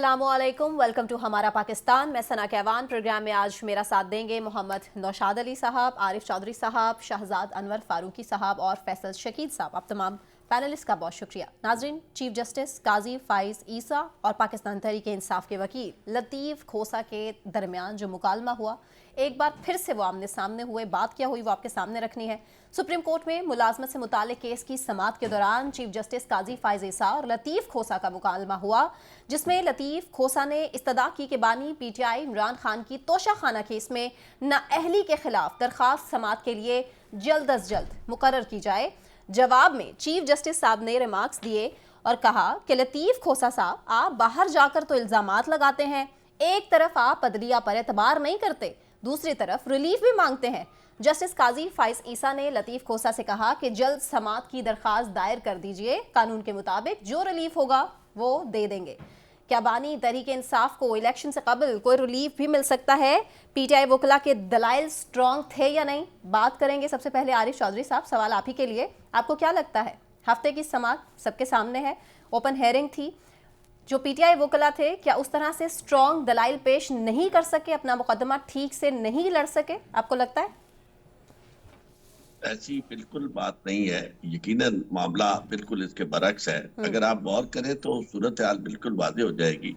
अस्सलामुअलैकुम, welcome to हमारा पाकिस्तान। मैं सना कहवान। प्रोग्राम में आज मेरा साथ देंगे मोहम्मद नौशाद अली साहब, आरिफ चौधरी साहब, शहजाद अनवर फारूकी साहब और फैसल शकीद साहब। आप तमाम पैनलिस्ट का बहुत शुक्रिया। नाजरीन, चीफ जस्टिस काजी फाइज ईसा और पाकिस्तान तहरीक इंसाफ के वकील लतीफ़ खोसा के दरमियान जो मुकालमा हुआ, एक बार फिर से वो आमने सामने हुए। बात क्या हुई वो आपके सामने रखनी है। सुप्रीम कोर्ट में मुलाजमत से मुताल्लिक केस की समाअत के दौरान चीफ जस्टिस काजी फाइज ईसा और लतीफ़ खोसा का मुकालमा हुआ, जिसमें लतीफ़ खोसा ने इस्तदा की कि बानी PTI इमरान खान की तोशा खाना केस में नाअहली के खिलाफ दरख्वास्त समाअत के लिए जल्द अज जल्द मुकर्रर की जाए। जवाब में चीफ जस्टिस साहब ने रिमार्क्स दिए और कहा कि लतीफ़ खोसा साहब, आप बाहर जाकर तो इल्ज़ामात लगाते हैं, एक तरफ आप अदलिया पर एतबार नहीं करते, दूसरी तरफ रिलीफ भी मांगते हैं। जस्टिस काजी फाइज ईसा ने लतीफ़ खोसा से कहा कि जल्द समाअत की दरख्वास्त दायर कर दीजिए, कानून के मुताबिक जो रिलीफ होगा वो दे देंगे। क्या बानी तहरीक इंसाफ को इलेक्शन से कबल कोई रिलीफ भी मिल सकता है? PTI वकला के दलाइल स्ट्रॉन्ग थे या नहीं? बात करेंगे। सबसे पहले आरिफ चौधरी साहब, सवाल आप ही के लिए। आपको क्या लगता है, हफ्ते की समाअत सबके सामने है, ओपन हेयरिंग थी, जो PTI वकला थे क्या उस तरह से स्ट्रॉन्ग दलाइल पेश नहीं कर सके, अपना मुकदमा ठीक से नहीं लड़ सके? आपको लगता है? ऐसी बिल्कुल बात नहीं है। यकीनन मामला बिल्कुल इसके बरक्स है। अगर आप गौर करें तो सूरत हाल बिल्कुल वाज़ेह हो जाएगी।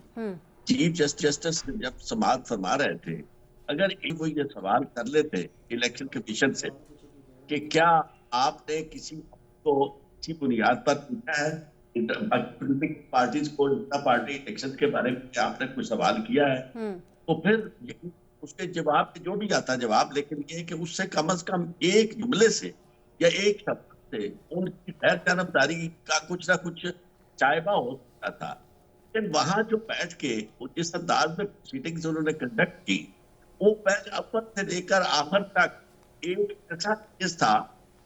चीफ जस्टिस जब समाअत फरमा रहे थे, अगर एक वो ये सवाल कर लेते इलेक्शन कमीशन से कि क्या आपने किसी को किसी बुनियाद पर पूछा है, पॉलिटिकल पार्टीज को, जनता पार्टी इलेक्शन के बारे में क्या आपने कोई सवाल किया है, तो फिर उसके जवाब जो भी आता जवाब, लेकिन ये कि उससे कम से कम एक जुमले से या एक शब्द से उनकी गैर जानबदारी का कुछ ना कुछ चायबा हो सकता था। लेकिन वहां जो बैठ के वो जिस अंदाज में प्रोसीडिंग्स उन्होंने कंडक्ट की, वो पहले अव्वल से लेकर आखिर तक एक ऐसा केस था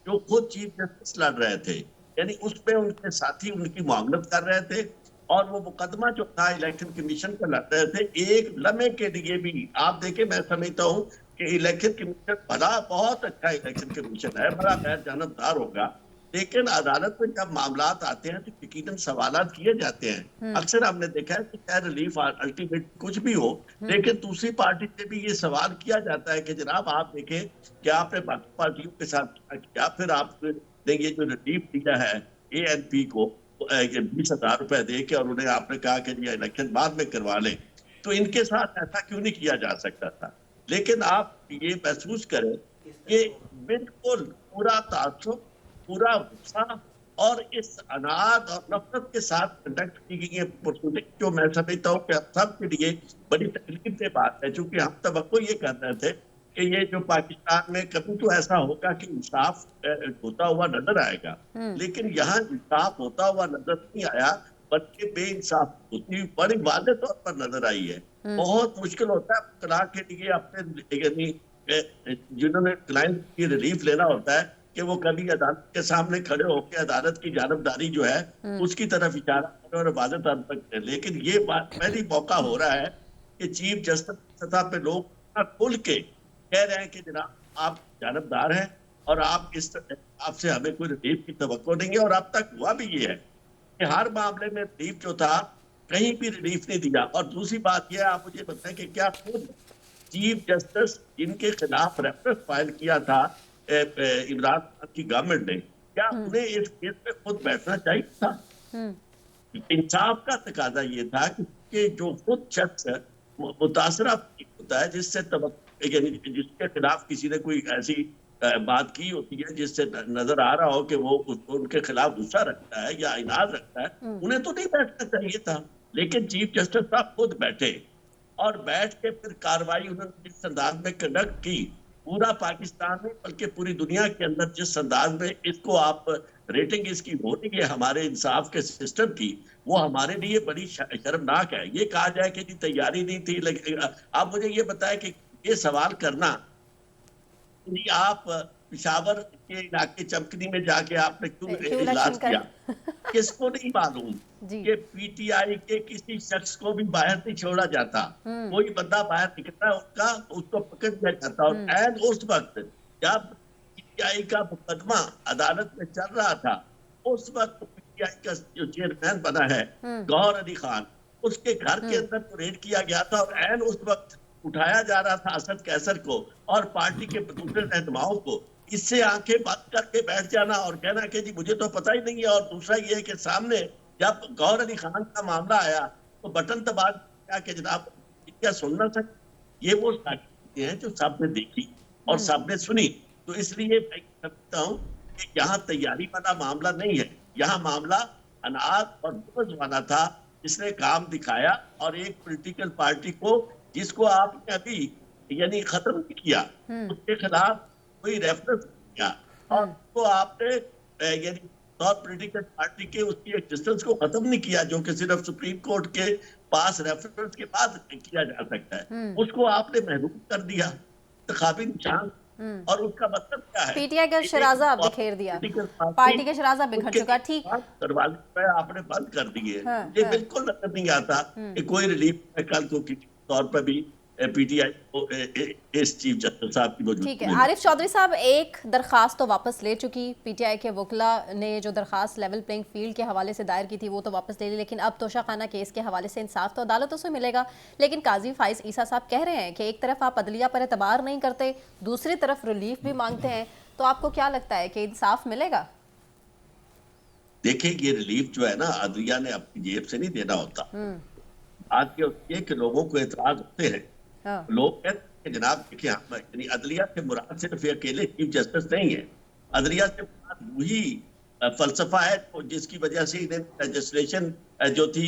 जो खुद चीफ जस्टिस लड़ रहे थे, यानी उसमें उनके साथी उनकी मुआवनत कर रहे थे। और वो मुकदमा जो था इलेक्शन कमीशन पर लड़ रहे थे, एक लम्हे के लिए भी आप देखें, मैं समझता हूँ कि इलेक्शन कमीशन भला बहुत अच्छा इलेक्शन कमीशन है, बड़ा गैर जानबदार होगा, लेकिन अदालत में जब मामलात आते हैं तो यकीनन सवालात किए जाते हैं। अक्सर हमने देखा है कि चाहे रिलीफ अल्टीमेट कुछ भी हो, लेकिन दूसरी पार्टी से भी ये सवाल किया जाता है कि जनाब आप देखें कि आपने बाकी पार्टियों के साथ क्या किया, फिर आपने ये जो रिलीफ दिया है ANP को 20,000 रुपए दे के, और उन्हें आपने कहा कि ये इलेक्शन बाद में करवा लें, तो इनके साथ ऐसा क्यों नहीं किया जा सकता था? लेकिन आप ये महसूस करें कि बिल्कुल पूरा तासुब, पूरा गुस्सा और इस अनाद और नफरत के साथ कंडक्ट की गई है प्रोसीडिंग, जो मैं समझता हूँ कि हम सब के लिए बड़ी तकलीफ की बात है, क्योंकि हम तवक्को ये कर रहे थे कि ये जो पाकिस्तान में कभी तो ऐसा होगा कि इंसाफ होता हुआ नजर आएगा, लेकिन यहाँ इंसाफ होता हुआ नजर नहीं आया, बल्कि बेइंसाफ होती बड़ी वाज़ेह तौर पर नजर आई है। बहुत मुश्किल होता है तलाक के लिए अपने, यानी जिन्होंने क्लाइंट की रिलीफ लेना होता है कि वो कभी अदालत के सामने खड़े होकर अदालत की जानबदारी जो है उसकी तरफ इशारा करें और वाज़ेह तौर पर करें। लेकिन ये बात पहली मौका हो रहा है कि चीफ जस्टिस सतह पे लोग खुल के कह रहे हैं कि जनाब आप जानबदार हैं और आप आपसे हमें कोई रिलीफ की तवक्को नहीं है। और अब तक हुआ भी ये है कि हर मामले में रिलीफ जो था, कहीं भी रिलीफ नहीं दिया। और दूसरी बात यह है, आप मुझे बताएं कि क्या खुद चीफ जस्टिस जिनके खिलाफ रेफरेंस फाइल किया था इमरान खान की गवर्नमेंट ने, क्या उन्हें इस केस में खुद बैठना चाहिए था? इंसाफ का तकाजा ये था कि जो खुद शख्स मुतासरा होता है, जिससे यानी जिसके खिलाफ किसी ने कोई ऐसी बात की होती है जिससे नजर आ रहा हो कि वो उनके खिलाफ गुस्सा रखता है या इनाज रखता है, उन्हें तो नहीं बैठना चाहिए था। लेकिन चीफ जस्टिस साहब खुद बैठे और बैठ के फिर कार्रवाई उन्होंने जिस अंदाज में कंडक्ट की, पूरा पाकिस्तान में बल्कि पूरी दुनिया के अंदर जिस अंदाज में इसको आप रेटिंग इसकी हो रही है हमारे इंसाफ के सिस्टम की, वो हमारे लिए बड़ी शर्मनाक है। ये कहा जाए कि जी तैयारी नहीं थी, लेकिन आप मुझे ये बताएं कि ये सवाल करना कि आप पिशावर के इलाके चमकनी में जाके आपने क्यों इजलास किया, किसको नहीं मालूम कि PTI के किसी शख्स को भी बाहर नहीं छोड़ा जाता। कोई बंदा बाहर निकलता उनका, उसको पकड़ लिया जाता। और एंड उस वक्त जब PTI का मुकदमा अदालत में चल रहा था, उस वक्त PTI का जो चेयरमैन बना है गौहर अली खान, उसके घर के अंदर तो रेड किया गया था और एन उस वक्त उठाया जा रहा था असद कैसर को और पार्टी के दूसरे रहनुमाओं को। इससे आंखें बंद करके बैठ जाना और कहना कि जी मुझे तो पता ही नहीं है। और दूसरा ये है कि सामने जब गौहर अली खान का मामला आया तो बटन दबा क्या कि जनाब क्या सुनना सकते, ये वो सारी हैं जो सबने देखी और सबने सुनी। तो इसलिए मैं समझता हूँ कि यहाँ तैयारी वाला मामला नहीं है, यहाँ मामला अनाज और उपज वाला था जिसने काम दिखाया और एक पॉलिटिकल पार्टी को जिसको आपने अभी यानी खत्म नहीं किया उसके खिलाफ कोई रेफरेंस किया और उसको आपने यानी नॉन पॉलिटिकल पार्टी के उसकी एग्जिस्टेंस को खत्म नहीं किया जो कि सिर्फ सुप्रीम कोर्ट के पास रेफरेंस के बाद किया जा सकता है, उसको आपने महरूम कर दिया इंतखाबी निशान। और उसका मतलब क्या है? पीटीआई का शराजा आप बिखेर दिया, पार्टी का शराजा बिखर चुका। ठीक, दरवाजे आपने बंद कर दिए। हाँ, मुझे बिल्कुल नजर नहीं आता कि कोई रिलीफ कल को किसी तौर पर भी पीटीआई को इस चीफ जस्टिस साहब की मौजूदगी। ठीक है आरिफ चौधरी साहब, एक दरखास्त तो वापस ले चुकी पीटीआई के वकला ने, जो दरखास्त लेवल प्लेइंग फील्ड के हवाले से दायर की थी वो तो वापस ले ली, लेकिन अब तोशाखाना केस के हवाले से इंसाफ तो अदालतों से मिलेगा। लेकिन काजी फाइज ईसा साहब कह रहे हैं कि एक तरफ आप अदलिया पर एतबार नहीं करते, दूसरी तरफ रिलीफ भी मांगते हैं, तो आपको क्या लगता है कि इंसाफ मिलेगा? देखिए ये रिलीफ जो है ना अदलिया ने अपनी जेब से नहीं देना होता। आज के लोगों को एतराज होते हैं, लोग कहते हैं जनाब देखिए हम यानी अदलिया से मुराद सिर्फ अकेले चीफ जस्टिस नहीं है, अदलिया से मुराद वही फलसफा है जिसकी वजह से इन्हें लेजिस्लेशन जो थी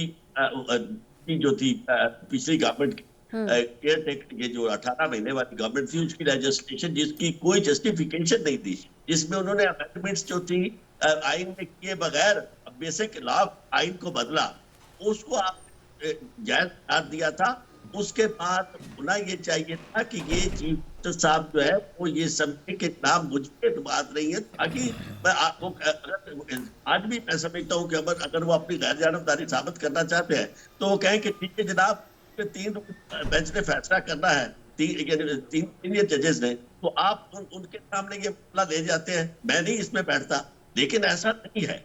पिछली गवर्नमेंट की केयर टेकर, ये जो 18 महीने वाली गवर्नमेंट थी उसकी लेजिस्लेशन जिसकी कोई जस्टिफिकेशन नहीं थी, जिसमें उन्होंने अमेंडमेंट्स जो थी आइन में किए बगैर बेसिक लॉ आइन को बदला, उसको आप जायज करार दिया था। उसके बाद होना ये चाहिए था कि ये चीफ जस्टिस साहब जो है वो ये समझे कि नाम मुझ पे तो बात नहीं है, ताकि मैं आपको आज भी मैं समझता हूँ कि अगर वो अपनी गैर जानबदारी साबित करना चाहते हैं तो वो कहें कि ठीक है जनाब 3 बेंच ने फैसला करना है, तीन जजेस ने, तो आप उनके सामने ये मामला ले जाते हैं, मैं नहीं इसमें बैठता। लेकिन ऐसा नहीं है,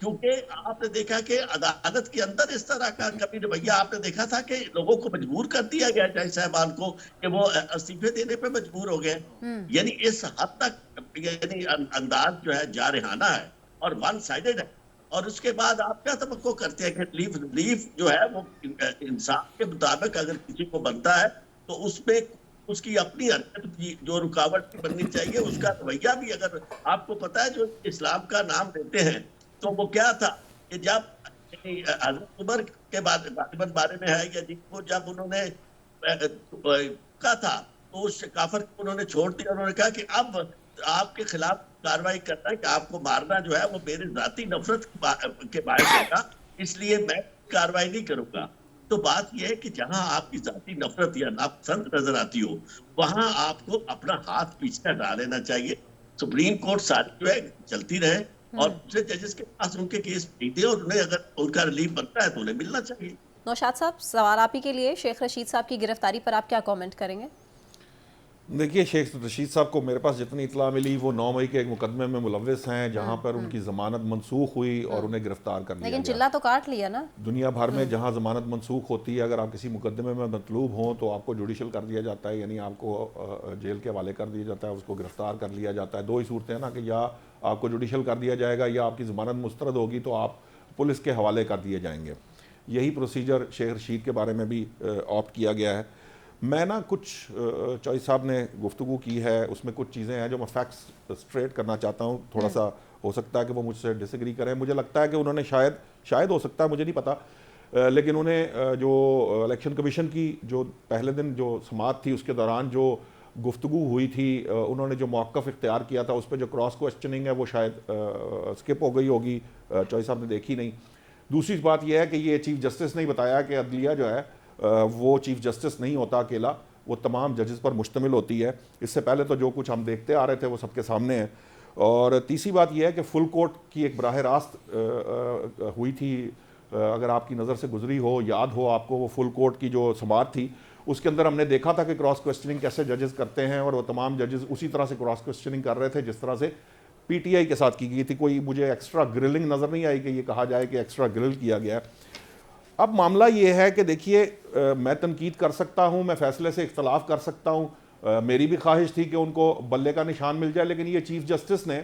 क्योंकि आपने देखा कि अदालत के अंदर इस तरह का कभी रवैया आपने देखा था कि लोगों को मजबूर कर दिया गया जज साहबान को कि वो इस्तीफे देने पे मजबूर हो गए। यानी इस हद तक यानी अंदाज जो है जारहाना है और वन साइडेड है। और उसके बाद आप क्या तवक्को करते हैं कि रिलीफ जो है वो इंसाफ के मुताबिक अगर किसी को बनता है तो उसमें उसकी अपनी हरकत की जो रुकावट बननी चाहिए, उसका रवैया भी। अगर आपको पता है जो इस्लाम का नाम देते हैं तो वो क्या था कि जब हज़रत उमर के बारे में है या जिनको जब उन्होंने कहा था तो उस काफिर को उन्होंने छोड़ दिया, उन्होंने कहा कि अब आपके खिलाफ कार्रवाई करना है कि आपको मारना जो है वो मेरी जाती नफरत के बायस होगा, इसलिए मैं कार्रवाई नहीं करूंगा। तो बात यह है कि जहां आपकी जाती नफरत या नापसंद नजर आती हो वहां आपको अपना हाथ पीछे हटा लेना चाहिए। सुप्रीम कोर्ट सारी जो है चलती रहे और दूसरे जजेस के पास उनके केस भेज दे और उन्हें अगर उनका रिलीफ बनता है तो उन्हें मिलना चाहिए। नौशाद साहब, सवाल आप ही के लिए, शेख रशीद साहब की गिरफ्तारी पर आप क्या कमेंट करेंगे? देखिए, शेख रशीद साहब को मेरे पास जितनी इतला मिली वो 9 मई के एक मुकदमे में मुलव्विस हैं जहां पर उनकी जमानत मनसूख हुई और उन्हें गिरफ्तार कर लिया। लेकिन चिल्ला तो काट लिया ना। दुनिया भर में जहां जमानत मनसूख होती है, अगर आप किसी मुकदमे में मतलूब हों तो आपको जुडिशल कर दिया जाता है, यानी आपको जेल के हवाले कर दिया जाता है, उसको गिरफ्तार कर लिया जाता है। दो ही सूरतें हैं ना, कि या आपको जुडिशल कर दिया जाएगा या आपकी ज़मानत मुस्तरद होगी तो आप पुलिस के हवाले कर दिए जाएंगे। यही प्रोसीजर शेख रशीद के बारे में भी ऑप्ट किया गया है। मैं ना कुछ चॉइस साहब ने गुफ्तगू की है, उसमें कुछ चीज़ें हैं जो मैं फैक्ट्स स्ट्रेट करना चाहता हूँ। थोड़ा सा हो सकता है कि वो मुझसे डिसएग्री करें। मुझे लगता है कि उन्होंने शायद हो सकता है, मुझे नहीं पता, लेकिन उन्हें जो इलेक्शन कमीशन की जो पहले दिन जो समाअत थी उसके दौरान जो गुफ्तगू हुई थी, उन्होंने जो मौक़िफ़ इख्तियार किया था उस पर जो क्रॉस क्वेश्चनिंग है वो शायद स्किप हो गई होगी, चॉइस साहब ने देखी नहीं। दूसरी बात यह है कि ये चीफ जस्टिस ने ही बताया कि अदलिया जो है वो चीफ जस्टिस नहीं होता अकेला, वो तमाम जजेस पर मुश्तमिल होती है। इससे पहले तो जो कुछ हम देखते आ रहे थे वो सबके सामने है। और तीसरी बात यह है कि फुल कोर्ट की एक बराह रास्त हुई थी, अगर आपकी नज़र से गुजरी हो, याद हो आपको, वो फुल कोर्ट की जो समाअत थी उसके अंदर हमने देखा था कि क्रॉस क्वेश्चनिंग कैसे जजेस करते हैं, और वो तमाम जजेस उसी तरह से क्रॉस क्वेश्चनिंग कर रहे थे जिस तरह से पीटीआई के साथ की गई थी। कोई मुझे एक्स्ट्रा ग्रिलिंग नज़र नहीं आई कि ये कहा जाए कि एक्स्ट्रा ग्रिल किया गया है। अब मामला ये है कि देखिए, मैं तनकीद कर सकता हूँ, मैं फैसले से इख्तलाफ कर सकता हूँ। मेरी भी ख्वाहिश थी कि उनको बल्ले का निशान मिल जाए, लेकिन ये चीफ जस्टिस ने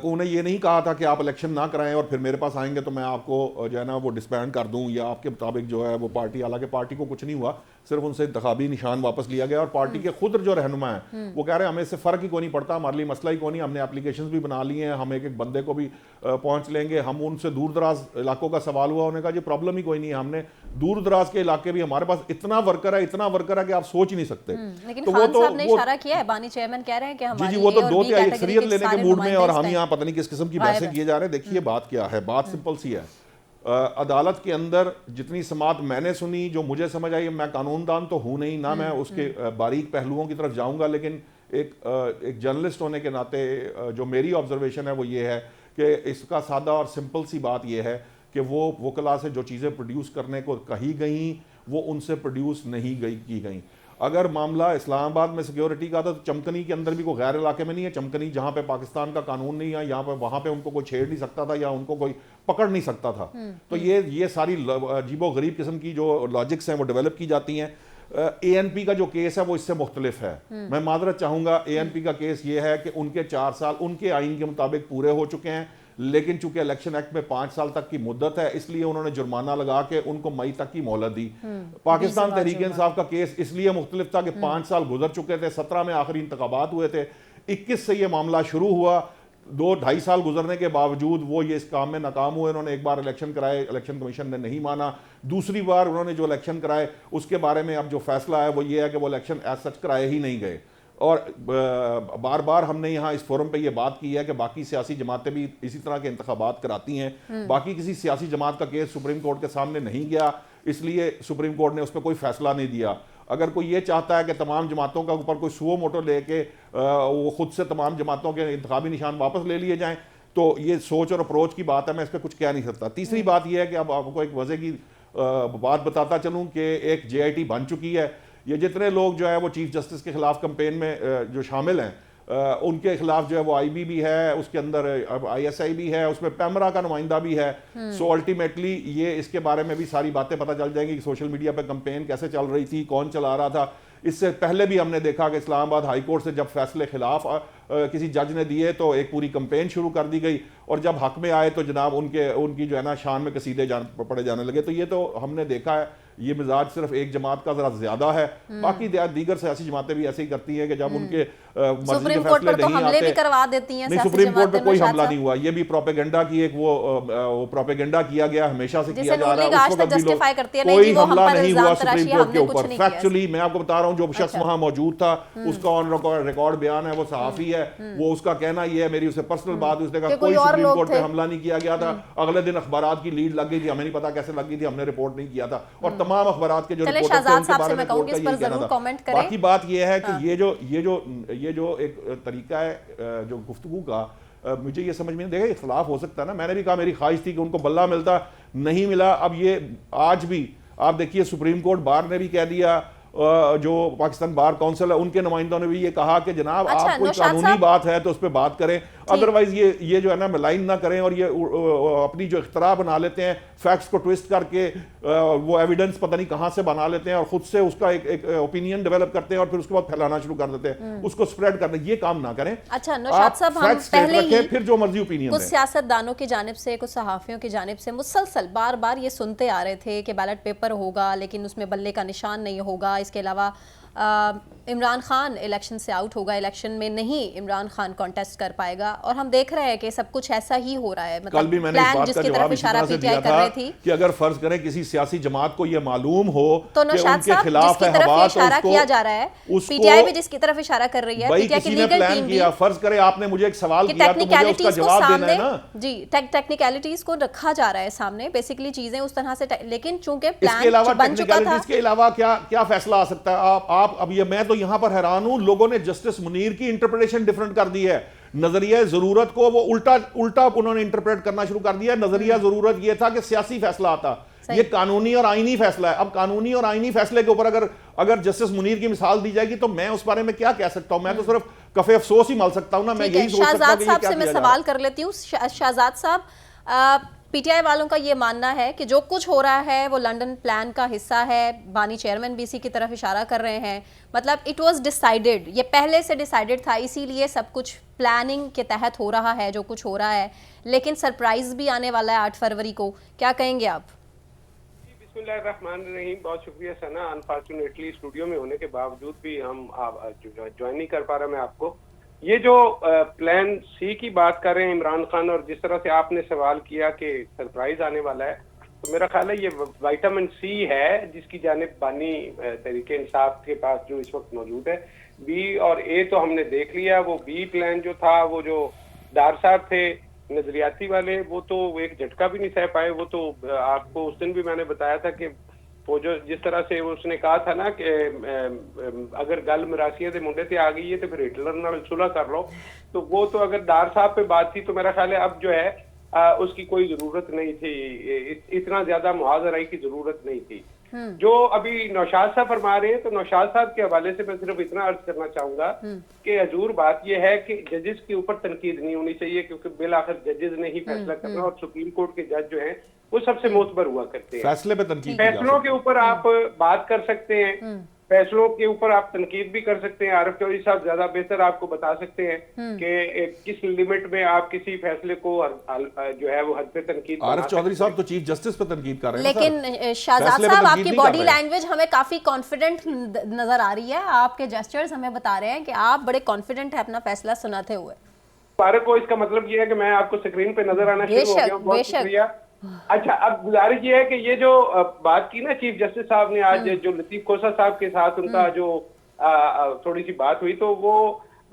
उन्हें ये नहीं कहा था कि आप इलेक्शन ना कराएं और फिर मेरे पास आएंगे तो मैं आपको जो है ना वो डिसबैंड कर दूं या आपके मुताबिक जो है वो पार्टी, हालांकि पार्टी को कुछ नहीं हुआ, सिर्फ उनसे इंतखाबी निशान वापस लिया गया और पार्टी के खुद जो रहनुमा हैं वो कह रहे हैं हमें इससे फ़र्क ही कोई नहीं पड़ता, हमारे लिए मसला ही कोई नहीं, हमने एप्लीकेशन भी बना लिए हैं, हम एक एक बंदे को भी पहुँच लेंगे, हम उनसे दूर दराज इलाकों का सवाल हुआ, उन्होंने कहा जी प्रॉब्लम ही कोई नहीं है, हमने दूर दराज के इलाके भी, हमारे पास इतना वर्कर है कि आप सोच ही नहीं सकते। लेकिन तो खान साहब ने इशारा किया है, बानी चेयरमैन कह रहे हैं कि जी हमारी जी, वो तो A और दो B तिहाई कैटेगरी अक्सरियत के लेने के सारे मूड में, और नुमाइंदे हम इस यहाँ पता नहीं किस किस्म की गायब बहसें हैं। किए जा रहे हैं। देखिए बात क्या है, बात सिंपल सी है। अदालत के अंदर जितनी समात मैंने सुनी, जो मुझे समझ आई, मैं कानूनदान तो हूं नहीं ना, मैं उसके बारीक पहलुओं की तरफ जाऊंगा, लेकिन एक जर्नलिस्ट होने के नाते जो मेरी ऑब्जर्वेशन है वो ये है कि इसका सादा और सिंपल सी बात ये है कि वो वकला से जो चीज़ें प्रोड्यूस करने को कही गई वो उनसे प्रोड्यूस नहीं की गई। अगर मामला इस्लामाबाद में सिक्योरिटी का था तो चमकनी के अंदर भी कोई गैर इलाके में नहीं है, चमकनी जहाँ पे पाकिस्तान का कानून नहीं है, यहाँ पे वहाँ पे उनको कोई छेड़ नहीं सकता था या उनको कोई पकड़ नहीं सकता था। तो ये सारी अजीबो गरीब किस्म की जो लॉजिक्स हैं वो डेवलप की जाती हैं। ANP का जो केस है वो इससे मुख्तलिफ है। मैं माजरत चाहूँगा, ANP का केस ये है कि उनके 4 साल उनके आइन के मुताबिक पूरे हो चुके हैं, लेकिन चूंकि इलेक्शन एक्ट में 5 साल तक की मुद्दत है, इसलिए उन्होंने जुर्माना लगा के उनको मई तक की मोहलत दी। पाकिस्तान तहरीक इंसाफ का केस इसलिए मुख्तलिफ था कि 5 साल गुजर चुके थे, 17 में आखिरी इंतखाबात हुए थे, 21 से ये मामला शुरू हुआ, 2-2.5 साल गुजरने के बावजूद वो ये इस काम में नाकाम हुए। उन्होंने एक बार इलेक्शन कराए, इलेक्शन कमीशन ने नहीं माना, दूसरी बार उन्होंने जो इलेक्शन कराए उसके बारे में अब जो फैसला है वो ये है कि वो इलेक्शन एज सच कराए ही नहीं गए। और बार बार हमने यहाँ इस फोरम पे ये बात की है कि बाकी सियासी जमातें भी इसी तरह के इंतखाबात कराती हैं, बाकी किसी सियासी जमात का केस सुप्रीम कोर्ट के सामने नहीं गया, इसलिए सुप्रीम कोर्ट ने उस पर कोई फैसला नहीं दिया। अगर कोई ये चाहता है कि तमाम जमातों का ऊपर कोई सुओ मोटो लेके वो खुद से तमाम जमातों के इंतखाबी निशान वापस ले लिए जाएं, तो ये सोच और अप्रोच की बात है, मैं इस पर कुछ कह नहीं सकता। तीसरी बात यह है कि अब आपको एक वजह की बात बताता चलूँ कि एक JIT बन चुकी है। ये जितने लोग जो है वो चीफ जस्टिस के खिलाफ कैंपेन में जो शामिल हैं, उनके खिलाफ जो है वो IB भी है, उसके अंदर ISI भी है, उसमें पैमरा का नुमाइंदा भी है। सो अल्टीमेटली ये इसके बारे में भी सारी बातें पता चल जाएंगी कि सोशल मीडिया पे कैंपेन कैसे चल रही थी, कौन चला रहा था। इससे पहले भी हमने देखा कि इस्लामाबाद हाई कोर्ट से जब फैसले खिलाफ किसी जज ने दिए तो एक पूरी कैंपेन शुरू कर दी गई, और जब हक में आए तो जनाब उनकी जो है ना शान में कसीदे पड़े जाने लगे। तो ये तो हमने देखा है, ये मिजाज सिर्फ एक जमात का जरा ज्यादा है, बाकी दीगर सियासी जमातें भी ऐसे ही करती हैं कि जब उनके मर्जी के फैसले नहीं हमले आते, भी करवा देती हैं। नहीं, सुप्रीम कोर्ट पे कोई हमला नहीं हुआ, ये भी प्रोपेगेंडा की एक वो प्रोपेगेंडा किया गया, हमेशा से किया जा रहा है, उसको कोई हमला नहीं हुआ सुप्रीम कोर्ट के ऊपर। फैक्चुअली मैं आपको बता रहा हूँ, जो शख्स वहां मौजूद था उसका ऑन रिकॉर्ड बयान है, वो सहाफी है, वो उसका कहना ये है, मेरी उससे पर्सनल बात, उसने कहा कोई सुप्रीम कोर्ट पे हमला नहीं किया गया था। अगले दिन अखबारात की लीड लग गई थी, हमें नहीं पता कैसे लग गई थी, हमने रिपोर्ट नहीं किया था, और तमाम अखबारात के जो रिपोर्टर थे उनके बारे में कोर्ट का ये कहना था। बाकी बात ये है कि ये जो एक तरीका है जो गुफ्तगू का, मुझे ये समझ में नहीं, देखा इख्तलाफ हो सकता है ना, मैंने भी कहा मेरी ख्वाहिश थी कि उनको बल्ला मिलता, नहीं मिला। अब ये आज भी आप देखिए सुप्रीम कोर्ट बार ने भी कह दिया, जो पाकिस्तान बार काउंसिल है उनके नुमाइंदों ने भी ये कहा कि जनाब आप कोई कानूनी बात है तो उस पर बात करें, अदरवाइज ये जो है ना लाइन ना करें, और ये अपनी जो इख्तरा बना लेते हैं, फैक्ट्स को ट्विस्ट करके वो एविडेंस पता नहीं कहां से बना लेते हैं और खुद से उसका एक ओपिनियन डेवलप करते हैं और फिर उसके बाद फैलाना शुरू कर देते हैं, उसको स्प्रेड करना, ये काम ना करें। अच्छा नौशाद साहब, हम पहले ही फिर जो मर्जी ओपिनियन कुछ सियासतदानों की जानिब से, कुछ सहाफियों की जानिब से मुसलसल बार बार ये सुनते आ रहे थे कि बैलेट पेपर होगा लेकिन उसमें बल्ले का निशान नहीं होगा, इसके अलावा इमरान खान इलेक्शन से आउट होगा, इलेक्शन में नहीं इमरान खान कॉन्टेस्ट कर पाएगा, और हम देख रहे हैं कि सब कुछ ऐसा ही हो रहा है। मतलब कल भी मैंने इस बात का जवाब इसी तरह से दिया था कि अगर फर्ज करें किसी सियासी जमात को ये मालूम हो तो नौशाद साहब जिसकी तरफ इशारा किया जा रहा है, PTI भी जिसकी तरफ इशारा कर रही है, PTI की लीगल टीम भी, फर्ज करें आपने मुझे एक सवाल किया तो मुझे उसका जवाब देना है ना जी, टेक्निकलिटीज को रखा जा रहा है सामने, बेसिकली चीजें उस तरह से, लेकिन चूंकि प्लान बन चुका था, इसके अलावा क्या फैसला आ सकता है? आप अब ये, मैं तो यहां पर हैरान हूं, लोगों ने जस्टिस मुनीर की इंटरप्रिटेशन डिफरेंट कर दी है, नजरिया जरूरत को वो उल्टा उन्होंने इंटरप्रेट करना शुरू कर दिया। नजरिया जरूरत ये था कि सियासी फैसला आता, ये कानूनी और आईनी फैसला है। अब कानूनी और आईनी फैसले के ऊपर अगर जस्टिस मुनीर की मिसाल दी जाएगी तो मैं उस बारे में क्या कह सकता हूं? मैं तो सिर्फ कफे अफसोस ही मल सकता हूं ना, मैं यही सोच सकता हूं कि शहजाद साहब से मैं सवाल कर लेती हूं। शहजाद साहब, पीटीआई वालों का ये मानना है कि जो कुछ हो रहा है वो लंदन प्लान का हिस्सा है। बानी चेयरमैन भी इसी की तरफ इशारा कर रहे हैं। मतलब इट वाज डिसाइडेड, ये पहले से डिसाइडेड था, इसीलिए सब कुछ प्लानिंग के तहत हो रहा है जो कुछ हो रहा है। लेकिन सरप्राइज भी आने वाला है 8 फरवरी को, क्या कहेंगे आप? बिस्मिल्लाहिर्रहमानिर्रहीम। बहुत शुक्रिया सना। अनफॉर्चुनेटली स्टूडियो में होने के बावजूद भी हम ज्वाइन नहीं कर पा रहा मैं आपको। ये जो प्लान सी की बात कर रहे हैं इमरान खान, और जिस तरह से आपने सवाल किया कि सरप्राइज आने वाला है, तो मेरा ख्याल है ये विटामिन सी है जिसकी जानिब बानी तहरीके इंसाफ के पास जो इस वक्त मौजूद है। बी और ए तो हमने देख लिया। वो बी प्लान जो था, वो जो डार साहब थे नजरियाती वाले, वो तो एक झटका भी नहीं सह पाए। वो तो आपको उस दिन भी मैंने बताया था कि वो जो जिस तरह से उसने कहा था ना कि अगर गल मरासिया के मुंडे ते आ गई है तो फिर हिटलर नाल सुलह कर लो, तो वो तो अगर डार साहब पे बात थी तो मेरा ख्याल है अब जो है उसकी कोई जरूरत नहीं थी। इतना ज्यादा मुहाजराई की जरूरत नहीं थी। जो अभी नौशाद साहब फरमा रहे हैं, तो नौशाद साहब के हवाले से मैं सिर्फ इतना अर्ज करना चाहूंगा कि हजूर बात यह है कि जजेस के ऊपर तनकीद नहीं होनी चाहिए, क्योंकि बिल आखिर जजेस ने ही फैसला करना, और सुप्रीम कोर्ट के जज जो हैं वो सबसे मोतबर हुआ करते हैं। फैसले पे तनकीद फैसलों के ऊपर आप बात कर सकते हैं, फैसलों के ऊपर आप तनकीद भी कर सकते हैं। आरिफ चौधरी साहब ज्यादा बेहतर आपको बता सकते हैं कि किस लिमिट में आप किसी फैसले को जो है वो हद पे तनकीद। आरिफ चौधरी साहब तो चीफ जस्टिस पे तनकीद कर रहे हैं। लेकिन शहजाद साहब, आपकी बॉडी लैंग्वेज हमें काफी कॉन्फिडेंट नजर आ रही है। आपके जेस्चर्स हमें बता रहे हैं कि आप बड़े कॉन्फिडेंट है अपना फैसला सुनाते हुए। भारत को इसका मतलब ये है कि मैं आपको स्क्रीन पे नजर आना शुरू हो गया हूं। बहुत शुक्रिया। अच्छा, अब गुजारिश ये है कि ये जो बात की ना चीफ जस्टिस साहब ने आज, जो लतीफ खोसा साहब के साथ उनका जो थोड़ी सी बात हुई, तो वो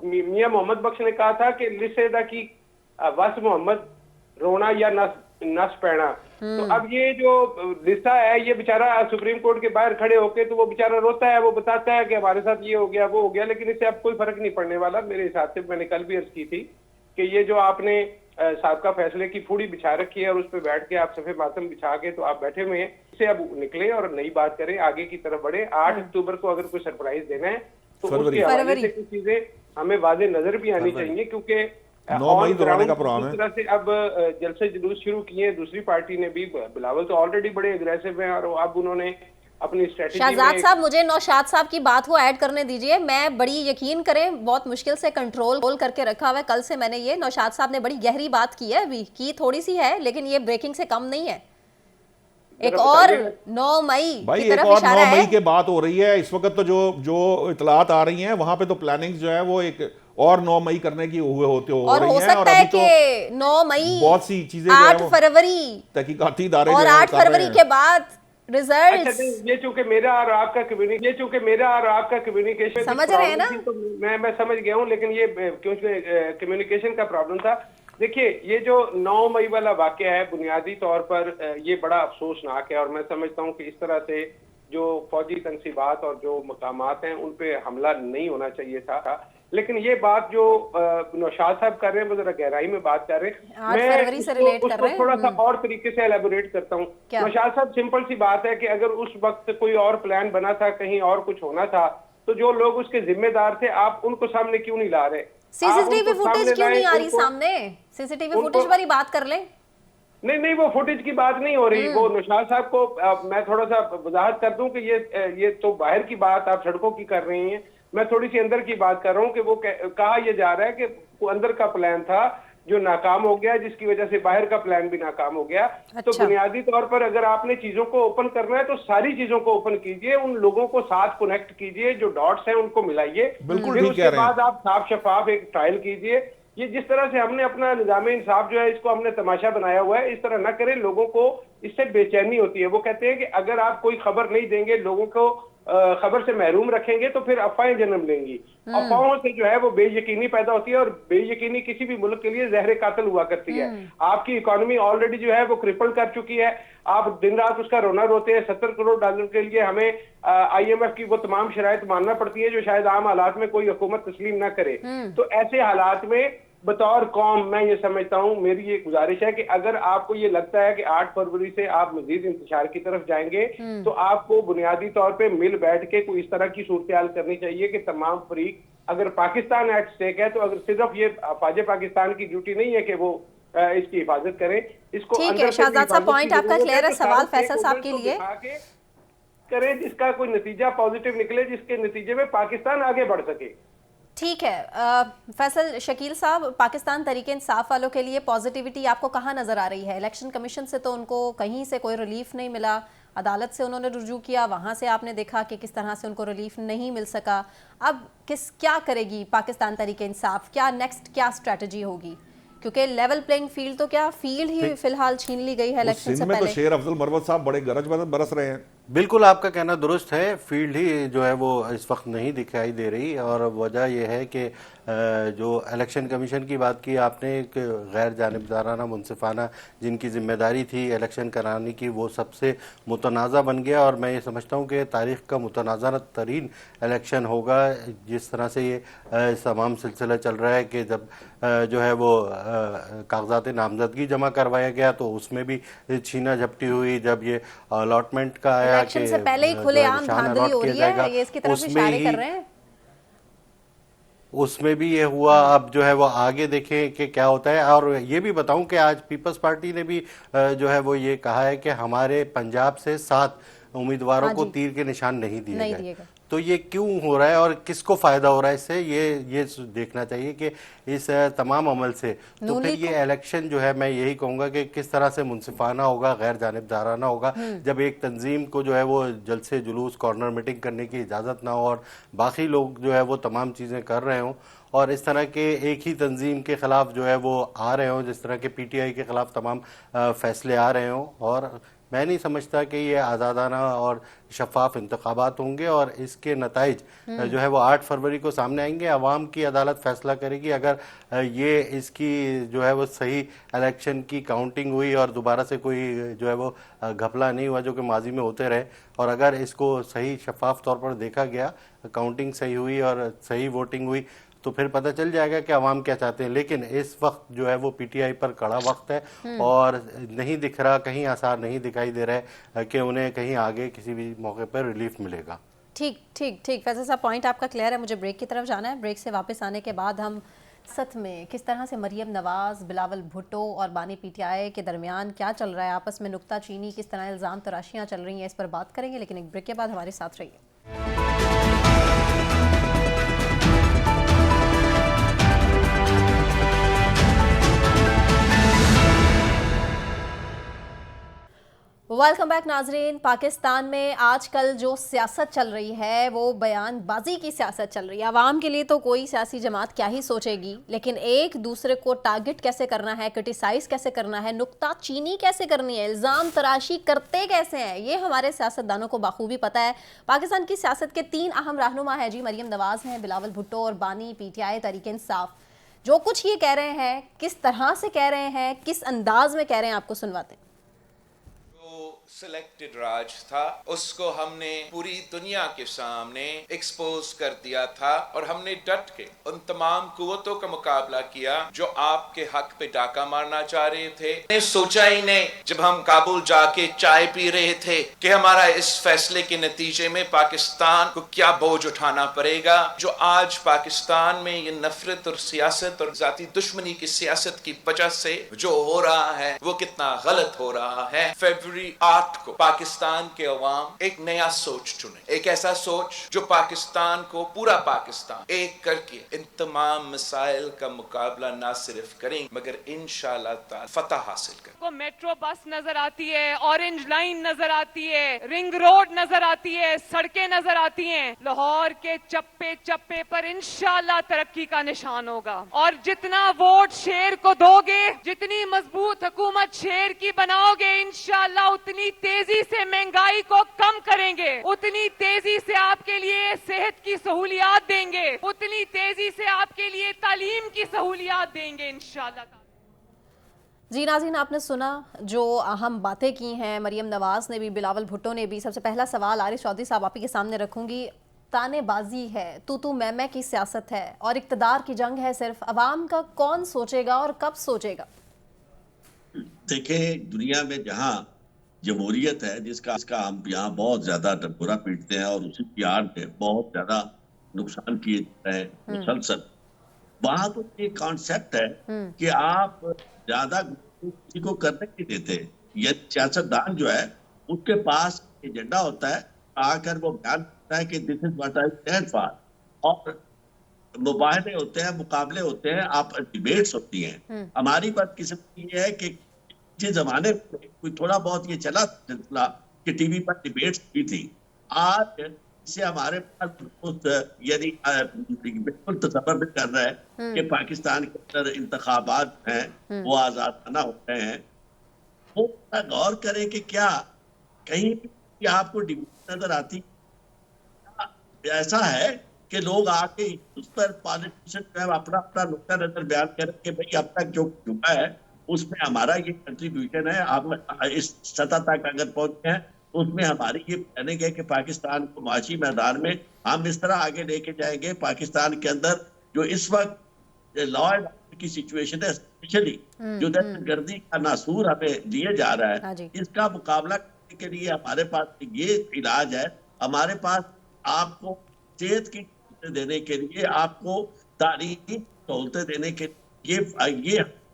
मियां मोहम्मद बख्श ने कहा था कि लिसेदा की वस मोहम्मद रोना या नस पैना। तो अब ये जो लिसा है, ये बेचारा सुप्रीम कोर्ट के बाहर खड़े होके तो वो बेचारा रोता है, वो बताता है कि हमारे साथ ये हो गया वो हो गया, लेकिन इससे अब कोई फर्क नहीं पड़ने वाला मेरे हिसाब से। मैंने कल भी अर्ज की थी कि ये जो आपने साबका फैसले की फूड़ी बिछा रखी है और उस पर बैठ के आप सफे मातम बिछा के तो आप बैठे हुए हैं, इससे अब निकले और नई बात करें, आगे की तरफ बढ़े। 8 अक्टूबर को अगर कोई सरप्राइज देना है तो उसके हवाले से कुछ चीजें हमें वादे नजर भी आनी चाहिए, क्योंकि 9 मई दोहराने का प्रोग्राम है। इस तरह से अब जलसे जुलूस शुरू किए दूसरी पार्टी ने भी। बिलावल तो ऑलरेडी बड़े अग्रेसिव हैं और अब उन्होंने अपनी स्ट्रेटजी। शहजाद साहब, मुझे नौशाद साहब की बात को ऐड करने दीजिए। मैं बड़ी यकीन करें बहुत मुश्किल से कंट्रोल करके रखा हुआ है। कल से मैंने ये, नौशाद साहब ने बड़ी गहरी बात की है, अभी की थोड़ी सी है लेकिन ये ब्रेकिंग से कम नहीं है। एक और 9 मई भाई, की एक तरफ और इशारा 9 मई है। के बात हो रही है इस वक्त। तो जो इतलात आ रही हैं वहां पे तो प्लानिंग जो है वो एक और 9 मई करने की हो रही है। सकता है कि 9 मई, बहुत सी चीजें 8 फरवरी तहकीकाती इदारे और 8 फरवरी के बाद रिजल्ट। अच्छा, ये चूंकि मेरा और आपका कम्युनिकेशन समझ रहे हैं ना, तो मैं समझ गया हूँ, लेकिन ये क्योंकि कम्युनिकेशन का प्रॉब्लम था। देखिए, ये जो 9 मई वाला वाकया है, बुनियादी तौर पर ये बड़ा अफसोसनाक है, और मैं समझता हूँ कि इस तरह से जो फौजी तनसीबात और जो मकामात हैं उन पे हमला नहीं होना चाहिए था। लेकिन ये बात जो नौशाद साहब कर रहे हैं वो जरा गहराई में बात कर रहे हैं। मैं उसको थोड़ा सा और तरीके से एलेबोरेट करता हूँ। नौशाद साहब, सिंपल सी बात है कि अगर उस वक्त कोई और प्लान बना था, कहीं और कुछ होना था, तो जो लोग उसके जिम्मेदार थे आप उनको सामने क्यों नहीं ला रहे? सीसीटीवी फुटेज क्यों नहीं आ रही सामने? सीसीटीवी फुटेज वाली बात कर लें। नहीं, वो फुटेज की बात नहीं हो रही। वो नौशाद साहब को मैं थोड़ा सा वजाहत कर दूं कि ये तो बाहर की बात आप सड़कों की कर रही हैं, मैं थोड़ी सी अंदर की बात कर रहा हूं कि वो कहा यह जा रहा है कि वो अंदर का प्लान था जो नाकाम हो गया, जिसकी वजह से बाहर का प्लान भी नाकाम हो गया। अच्छा। तो बुनियादी तौर पर अगर आपने चीजों को ओपन करना है तो सारी चीजों को ओपन कीजिए, उन लोगों को साथ कनेक्ट कीजिए, जो डॉट्स हैं उनको मिलाइए, फिर उसके बाद आप साफ शफाफ एक ट्रायल कीजिए। ये जिस तरह से हमने अपना निजाम इंसाफ जो है इसको हमने तमाशा बनाया हुआ है, इस तरह ना करें। लोगों को इससे बेचैनी होती है। वो कहते हैं कि अगर आप कोई खबर नहीं देंगे, लोगों को खबर से महरूम रखेंगे, तो फिर अफवाहें जन्म लेंगी। अफवाहों से जो है वो बेयकीनी पैदा होती है, और बेयकीनी किसी भी मुल्क के लिए जहर कातिल हुआ करती है। आपकी इकोनॉमी ऑलरेडी जो है वो क्रिपल कर चुकी है। आप दिन रात उसका रोना रोते हैं। $70 करोड़ के लिए हमें IMF की वो तमाम शराइत मानना पड़ती है जो शायद आम हालात में कोई हुकूमत तस्लीम ना करे। तो ऐसे हालात में बतौर कौम मैं ये समझता हूँ, मेरी ये गुजारिश है कि अगर आपको ये लगता है कि 8 फरवरी से आप मजीद इंतशार की तरफ जाएंगे, तो आपको बुनियादी तौर पे मिल बैठ के कोई इस तरह की सूरत हाल करनी चाहिए कि तमाम फरीक, अगर पाकिस्तान एट स्टेक है तो अगर सिर्फ ये फाजे पाकिस्तान की ड्यूटी नहीं है कि वो इसकी हिफाजत करें, इसको ठीक अंदर है से शहजाद साहब, हिफाजत की पॉइंट आपका जरूरत क्लियर है। तो सवाल सारे फैसल साहब के stakeholders को लिए। दिखा के करें जिसका कोई नतीजा पॉजिटिव निकले, जिसके नतीजे में पाकिस्तान आगे बढ़ सके। ठीक है फैसल शकील साहब, पाकिस्तान तरीके इंसाफ वालों के लिए पॉजिटिविटी आपको कहाँ नजर आ रही है? इलेक्शन कमीशन से तो उनको कहीं से कोई रिलीफ नहीं मिला, अदालत से उन्होंने रुजू किया, वहां से आपने देखा कि किस तरह से उनको रिलीफ नहीं मिल सका। अब क्या करेगी पाकिस्तान तरीके इंसाफ? क्या नेक्स्ट क्या स्ट्रेटजी होगी? क्योंकि लेवल प्लेइंग फील्ड तो क्या फील्ड ही फिलहाल छीन ली गई है इलेक्शन से सिंध में तो पहले। शेर अफजल मरवत साहब बड़े गरज बरस रहे हैं। बिल्कुल आपका कहना दुरुस्त है, फील्ड ही जो है वो इस वक्त नहीं दिखाई दे रही, और वजह यह है कि जो इलेक्शन कमीशन की बात की आपने, एक गैर जानिबदाराना मुनसिफाना जिनकी जिम्मेदारी थी इलेक्शन कराने की, वो सबसे मुतनाज़ा बन गया। और मैं ये समझता हूँ कि तारीख़ का मुतनाज़ा तरीन इलेक्शन होगा। जिस तरह से ये तमाम सिलसिला चल रहा है कि जब जो है वो कागजात नामजदगी जमा करवाया गया तो उसमें भी छीना झपटी हुई। जब ये अलॉटमेंट का आया इलेक्शन से पहले ही खुलेआम धांधली हो रही है, ये इसकी तरफ इशारे कर रहे हैं। उसमें भी ये हुआ। अब जो है वो आगे देखें कि क्या होता है। और ये भी बताऊं कि आज पीपल्स पार्टी ने भी जो है वो ये कहा है कि हमारे पंजाब से 7 उम्मीदवारों को तीर के निशान नहीं दिए गए। तो ये क्यों हो रहा है और किसको फायदा हो रहा है इससे, ये देखना चाहिए कि इस तमाम अमल से। तो फिर ये इलेक्शन जो है, मैं यही कहूँगा कि किस तरह से मुनसिफाना होगा, गैर जानिबदाराना होगा। जब एक तंजीम को जो है वो जलसे जुलूस कॉर्नर मीटिंग करने की इजाज़त ना हो और बाकी लोग जो है वो तमाम चीज़ें कर रहे हों, और इस तरह के एक ही तंजीम के ख़िलाफ़ जो है वो आ रहे हों, जिस तरह के PTI के ख़िलाफ़ तमाम फैसले आ रहे हों। और मैं नहीं समझता कि ये आज़ादाना और शफाफ इंतखाबात होंगे, और इसके नताइज जो है वो 8 फरवरी को सामने आएंगे। अवाम की अदालत फैसला करेगी। अगर ये इसकी जो है वो सही इलेक्शन की काउंटिंग हुई और दोबारा से कोई जो है वो घपला नहीं हुआ जो कि माजी में होते रहे, और अगर इसको सही शफाफ तौर पर देखा गया, काउंटिंग सही हुई और सही वोटिंग हुई, तो फिर पता चल जाएगा कि अवाम क्या चाहते हैं। लेकिन इस वक्त जो है वो PTI पर कड़ा वक्त है और नहीं दिख रहा, कहीं आसार नहीं दिखाई दे रहा है कि उन्हें कहीं आगे किसी भी मौके पर रिलीफ मिलेगा। ठीक ठीक ठीक फैसल साहब, पॉइंट आपका क्लियर है। मुझे ब्रेक की तरफ जाना है। ब्रेक से वापस आने के बाद हम सच में किस तरह से मरियम नवाज, बिलावल भुट्टो और बानी PTI के दरमियान क्या चल रहा है, आपस में नुक्ता चीनी, किस तरह इल्ज़ाम तराशियाँ चल रही हैं, इस पर बात करेंगे। लेकिन एक ब्रेक के बाद हमारे साथ रहिए। वेलकम बैक नाजरीन। पाकिस्तान में आजकल जो सियासत चल रही है वो बयानबाजी की सियासत चल रही है। आवाम के लिए तो कोई सियासी जमात क्या ही सोचेगी, लेकिन एक दूसरे को टारगेट कैसे करना है, क्रिटिसाइज कैसे करना है, नुक्ता चीनी कैसे करनी है, इल्ज़ाम तराशी करते कैसे हैं, ये हमारे सियासतदानों को बाखूबी पता है। पाकिस्तान की सियासत के 3 अहम रहनुमा हैं जी, मरियम नवाज हैं, बिलावल भुट्टो और बानी PTI तहरीक इंसाफ। जो कुछ ये कह रहे हैं, किस तरह से कह रहे हैं, किस अंदाज में कह रहे हैं, आपको सुनवाते हैं। सिलेक्टेड राज था, उसको हमने पूरी दुनिया के सामने एक्सपोज कर दिया था, और हमने डट के उन तमाम कुव्वतों का मुकाबला किया जो आपके हक पे डाका मारना चाह रहे थे। ने सोचा ही नहीं जब हम काबुल जाके चाय पी रहे थे कि हमारा इस फैसले के नतीजे में पाकिस्तान को क्या बोझ उठाना पड़ेगा। जो आज पाकिस्तान में ये नफरत और सियासत और जाती दुश्मनी की सियासत की वजह से जो हो रहा है वो कितना गलत हो रहा है। फरवरी 8 को पाकिस्तान के अवाम एक नया सोच चुने, एक ऐसा सोच जो पाकिस्तान को, पूरा पाकिस्तान एक करके इन तमाम मसाइल का मुकाबला ना सिर्फ करें मगर इंशाअल्लाह ताला फतह हासिल करें। को मेट्रो बस नजर आती है, ऑरेंज लाइन नजर आती है, रिंग रोड नजर आती है, सड़कें नजर आती हैं। लाहौर के चप्पे चप्पे पर इंशाअल्लाह तरक्की का निशान होगा। और जितना वोट शेर को दोगे, जितनी मजबूत हुकूमत शेर की बनाओगे, इंशाअल्लाह उतनी तेजी से महंगाई को कम करेंगे, उतनी तेजी से आपके लिए सेहत की सहूलियात देंगे, उतनी तेजी से आपके लिए तालीम की सहूलियात देंगे इंशाअल्लाह। जी नाज़रीन, आपने सुना जो अहम बातें की हैं मरियम नवाज ने भी, बिलावल भुट्टो ने भी। सबसे पहला सवाल आरिफ चौधरी साहब आप ही के सामने रखूंगी। तानेबाजी है, तू मैं की सियासत है और इक्तदार की जंग है सिर्फ। अवाम का कौन सोचेगा और कब सोचेगा? देखें, दुनिया में जहां जमहूरियत है, जिसका हम यहाँ बहुत ज्यादा बुरा पीटते हैं और उसी की आड़ में बहुत ज्यादा नुकसान किए जा रहे हैं मुसलसल, वहां तो ये कॉन्सेप्ट है कि आप ज्यादा किसी को करने नहीं देते। ये सियासतदान जो है उसके पास एजेंडा होता है, आकर वो बयान करता है कि this is what I stand for, और मुबाहले होते हैं, मुकाबले होते हैं, आप डिबेट्स होती हैं। हमारी बात किस्म की ये है कि पिछले जमाने में कोई थोड़ा बहुत ये चला सिलसिला कि टीवी पर डिबेट्स हुई थी। आज इसे हमारे पास यानी बिल्कुल तसव्वुर भी कर रहा है कि पाकिस्तान के अंदर इंतखाबात हैं वो आजादाना होते हैं। वो गौर करें कि क्या कहीं भी आपको डिबेट नजर आती, ऐसा है कि लोग आके उस पर पॉलिटिशियन जो है अपना अपना नुक्ता नजर बयान करें कि भाई अब तक जो हुआ है उसमें हमारा ये कंट्रीब्यूशन है, हम इस सतह तक अगर पहुंचे हैं तो उसमें हमारी ये प्लानिंग है कि पाकिस्तान को माशी मैदान में हम इस तरह आगे लेके जाएंगे। पाकिस्तान के अंदर जो इस वक्त लॉ एंड ऑर्डर की सिचुएशन है, स्पेशली जो दहशतगर्दी का नासूर हमें लिए जा रहा हाँ है, जी। इसका मुकाबला करने के लिए हमारे पास ये इलाज है। हमारे पास आपको सेहत की देने के लिए, आपको तारीखी सहूलतें देने के ये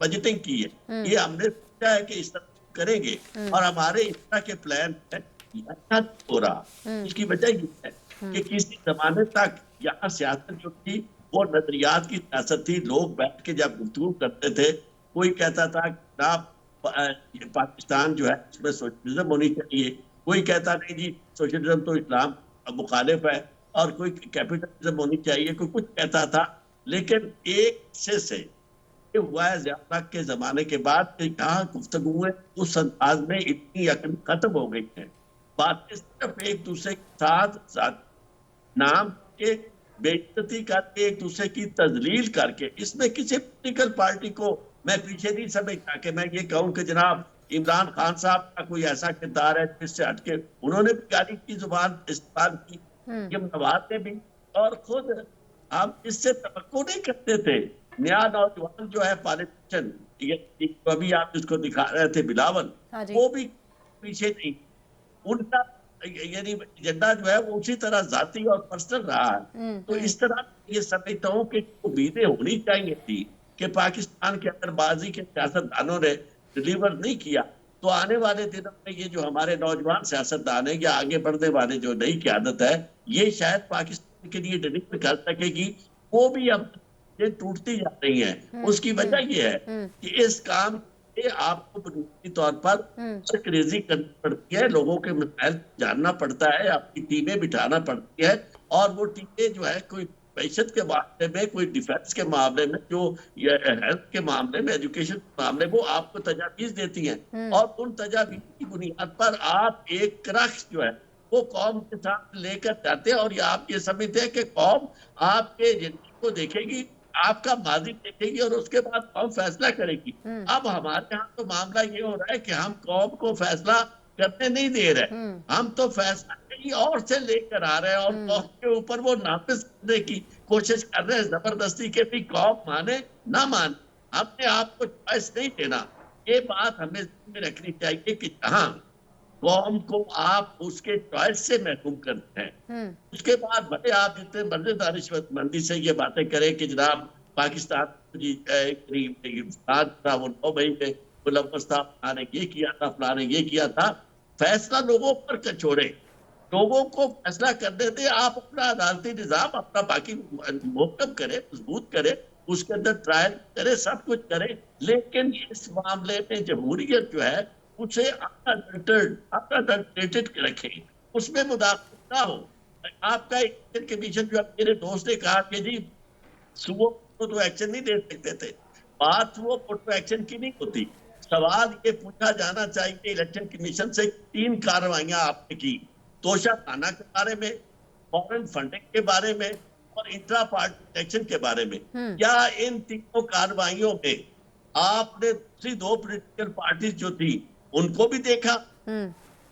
बजटिंग की है, ये हमने सोचा है कि इस तरह करेंगे और हमारे इस तरह के प्लान है। अच्छा हो रहा, इसकी वजह ये है कि किसी जमाने तक यहाँ सियासत जो थी वो नजरियात की सियासत थी। लोग बैठ के जब गुफ्तगू करते थे, कोई कहता था ना पाकिस्तान जो है इसमें सोशलिज्म होनी चाहिए, कोई कहता नहीं जी सोशलिज्म तो इस्लाम मुखालिफ है, और कोई कैपिटलिज्म होनी चाहिए, कोई कुछ कहता था। लेकिन एक से ये हुआ है ज़िया के जमाने के बाद कि यहाँ गुफ्तगू है उस अंदाज में इतनी अकल खत्म हो गई है। बातें सिर्फ एक दूसरे के साथ नाम के बेइज्जती करके, एक दूसरे की तजलील करके, इसमें किसी पॉलिटिकल पार्टी को मैं पीछे नहीं समझता कि मैं ये कहूँ कि जनाब इमरान खान साहब का कोई ऐसा किरदार है जिससे हटके उन्होंने भी गाली की जुबान इस्तेमाल की, ये नवाज ने भी, और खुद हम इससे तवक्को नहीं करते थे। नया नौजवान जो है पॉलिटिशियन, ये अभी आप जिसको दिखा रहे थे बिलावल, हाँ जी। वो भी पीछे नहीं, उनका यानी एजेंडा जो है वो उसी तरह जाती और पर्सनल रहा है। तो इस तरह ये समझता हूँ कि उम्मीदें होनी चाहिए थी कि पाकिस्तान के अंदर बाजी के सियासतदानों ने डिलीवर नहीं किया, तो आने वाले दिनों में ये जो हमारे नौजवान सियासतदान है या आगे बढ़ने वाले जो नई क़यादत है, ये शायद पाकिस्तान के लिए डिलीवर कर सकेगी। वो भी अब ये टूटती जा रही है। उसकी वजह ये है कि इस काम के आपको बुनियादी तौर पर क्रेजी करनी पड़ती है, लोगों के मसाइल जानना पड़ता है, अपनी टीमें बिठाना पड़ती है, और वो टीमें जो है कोई मैशत के मामले में, कोई डिफेंस के मामले में, जो हेल्थ के मामले में, एजुकेशन के मामले में, वो आपको तजावीज देती हैं, और उन तजावीज की बुनियाद पर आप एक रख्स जो है वो कौम के साथ लेकर जाते हैं, और ये आप ये समझते हैं कि कौम आपके एजेंडे को देखेगी, आपका माजी देखेगी, और उसके बाद कौम फैसला करेगी। अब हमारे यहाँ तो मामला ये हो रहा है कि हम कौम को फैसला करने नहीं दे रहे, हम तो फैसला कहीं और से लेकर आ रहे हैं, और कौम के ऊपर वो नाफिज करने की कोशिश कर रहे हैं जबरदस्ती के, भी कौम माने ना माने, हमने आपको चॉइस नहीं देना। ये बात हमें में रखनी चाहिए कि जहाँ कौम को आप उसके चॉइस से महकूम करते हैं, उसके बाद भले आप जितने मर्जी दानिशमंदी से ये बातें करें कि जनाब पाकिस्तान वो 9 मई में मुलव्वस था, फलाने ये किया था, फलाने ये किया था, फैसला लोगों पर छोड़े, लोगों को फैसला करने दें। आप अपना अदालती निजाम अपना बाकी मुहकम करें, मजबूत करें, उसके अंदर ट्रायल करें, सब कुछ करें, लेकिन इस मामले में जमहूरियत जो है उसे अनअडल्टरेटेड रखें, उसमें मुदाखलत ना हो। आपका इलेक्शन कमीशन जो मेरे दोस्त ने कहा कि जी सुबह को तो एक्शन नहीं दे सकते थे, बात वो फोटो एक्शन की नहीं होती। सवाल ये पूछा जाना चाहिए इलेक्शन कमीशन से 3 कार्रवाइयां आपने की, तोशाखाना के बारे में, फॉरेन फंडिंग के बारे में, और इंट्रा पार्टी इलेक्शन के बारे में। क्या इन तीनों कार्रवाइयों में आपने दूसरी 2 पोलिटिकल पार्टी जो थी उनको भी देखा,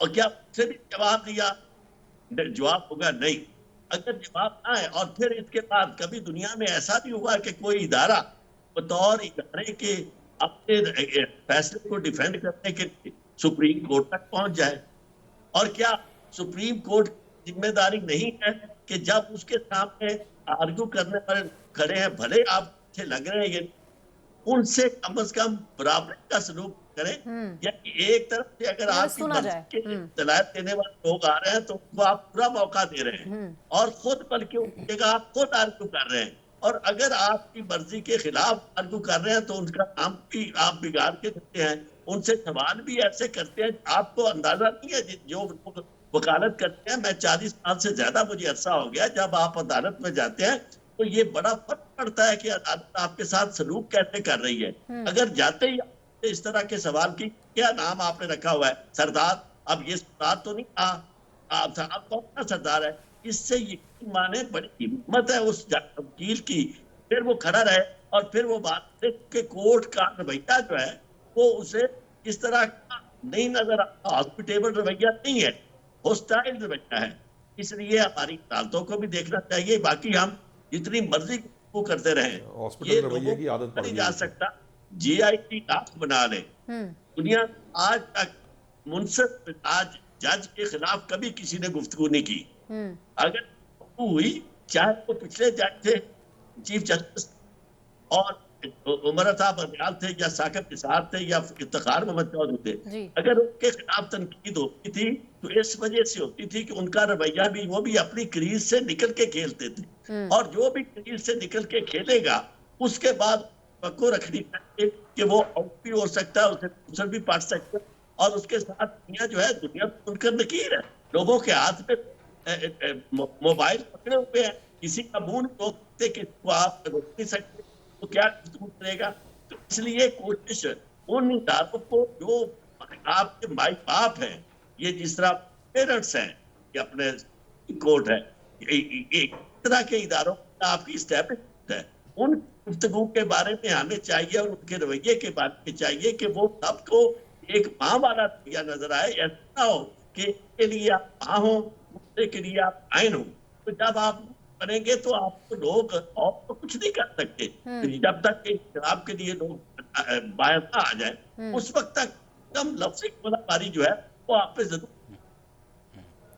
और क्या उससे भी जवाब दिया? जवाब होगा नहीं। अगर जवाब आए, और फिर इसके बाद कभी दुनिया में ऐसा भी हुआ कि कोई इदारा बतौर इदारे के अपने फैसले को डिफेंड करने के लिए सुप्रीम कोर्ट तक पहुंच जाए? और क्या सुप्रीम कोर्ट की जिम्मेदारी नहीं है कि जब उसके सामने आर्ग्यू करने पर खड़े हैं, भले आप अच्छे लग रहे हैं ये, उनसे कम से कम बराबरी का सलूक करें। या एक तरफ से अगर ये आपकी सुना मर्जी जाए। के दलाल देने वाले लोग आ रहे हैं तो उनको आप पूरा मौका दे रहे हैं और खुद बल्कि उनकी जगह आप खुद आर्ग्यू कर रहे हैं। और अगर आपकी मर्जी के खिलाफ आर्ग्यू कर रहे हैं तो उनका काम भी आप बिगाड़ के देते हैं, उनसे सवाल भी ऐसे करते हैं। आपको अंदाजा नहीं है जो वकालत करते हैं, मैं 40 साल से ज्यादा मुझे अरसा हो गया, जब आप अदालत में जाते हैं तो ये बड़ा फर्क पड़ता है कि अदालत आपके साथ सलूक कैसे कर रही है। अगर जाते ही इस तरह के सवाल की क्या नाम आपने रखा हुआ है सरदार, अब ये सरदार तो नहीं आप कौन सा सरदार है, इससे यकीन माने बड़ी हिम्मत है उस वकील की, फिर वो खड़ा रहे और फिर वो बात के कोर्ट का रवैया जो है वो उसे इस तरह का नहीं नजर आता, हॉस्पिटेबल रवैया नहीं है, होस्टाइल रवैया है। इसलिए हमारी अदालतों को भी देखना चाहिए। बाकी हम जितनी मर्जी को करते रहे, हॉस्पिटल रवैये की आदत पड़ नहीं गई जा है। सकता। GIT टास्क बना ले, दुनिया आज तक मुनसिफ आज जज के खिलाफ कभी किसी ने गुफ्तगू नहीं की। अगर गुफ्तगू हुई, चाहे वो पिछले जज थे, चीफ जस्टिस और उमर साहब अदयाल थे या साकिब निसार थे या इफ्तिखार मोहम्मद चौधरी थे, अगर उनके खिलाफ तनकीद होती थी तो इस वजह से होती थी कि उनका रवैया भी, वो भी अपनी क्रीज से निकल के खेलते थे। और जो भी क्रीज से निकल के खेलेगा उसके बाद को रखनी चाहिए कि वो आउट भी हो सकता है, उसे दूसर भी पढ़ सकता है। और उसके साथ दुनिया जो है, दुनिया उनकर नकीर है, लोगों के हाथ में मोबाइल पकड़े हुए हैं, किसी का मुंह नहीं रोक सकते, किसी को आप रोक नहीं सकते, तो क्या करेगा। तो इसलिए कोशिश उन इदारों को जो आपके माई बाप हैं, ये जिस तरह पेरेंट्स हैं कि अपने कोर्ट है, एक तरह के इदारों का आपकी स्टैब्लिशमेंट है, उन गुफ्तगू के बारे में हमें चाहिए और उनके रवैये के बारे में चाहिए कि वो सबको एक माँ वाला रवैया नजर आए। ऐसा ना हो कि इसके लिए आप माँ हो, दूसरे के लिए आप आइन हो। तो जब आप बनेंगे तो आपको लोग और तो कुछ नहीं कर सकते। जब तक शराब के लिए लोग बाहर ना आ जाए, उस वक्त तक कम लफ्ज़ी गोलाबारी जो है वो आप पे जरूर।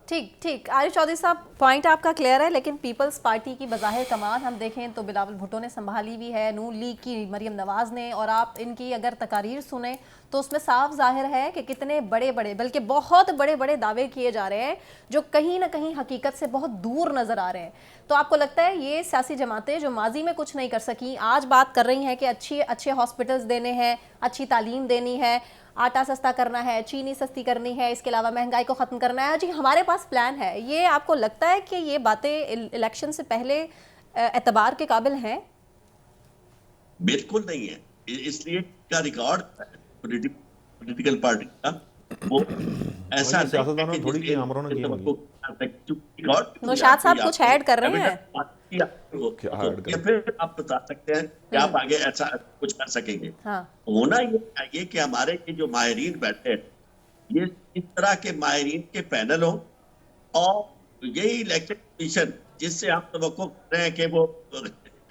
ठीक आरिफ चौधरी साहब, पॉइंट आपका क्लियर है, लेकिन पीपल्स पार्टी की बज़ाहिर कमान हम देखें तो बिलावल भुट्टो ने संभाली भी है, नून लीग की मरियम नवाज ने, और आप इनकी अगर तकारीर सुने तो उसमें साफ जाहिर है कि कितने बड़े बड़े, बल्कि बहुत बड़े बड़े दावे किए जा रहे हैं जो कहीं ना कहीं हकीकत से बहुत दूर नज़र आ रहे हैं। तो आपको लगता है ये सियासी जमातें जो माजी में कुछ नहीं कर सकी, आज बात कर रही हैं कि अच्छे हॉस्पिटल्स देने हैं, अच्छी तालीम देनी है, आटा सस्ता करना है, चीनी सस्ती करनी है, इसके अलावा महंगाई को ख़त्म करना है, जी हमारे पास प्लान है, ये आपको लगता है कि ये बातें इलेक्शन से पहले एतबार के काबिल हैं? बिल्कुल नहीं है। इसलिए का रिकॉर्ड पॉलिटिकल पार्टी का वो ऐसा सियासतदानों थोड़ी की आमरों ने नौशाद साहब कुछ ऐड कर रहे हैं या फिर आप बता सकते हैं कि आप आगे ऐसा कुछ कर सकेंगे। हाँ। होना ये चाहिए कि हमारे के जो माहिरीन बैठे हैं, ये इस तरह के माहिरीन के पैनल हो और यही इलेक्शन कमीशन जिससे हम तवक्को कर रहे हैं कि वो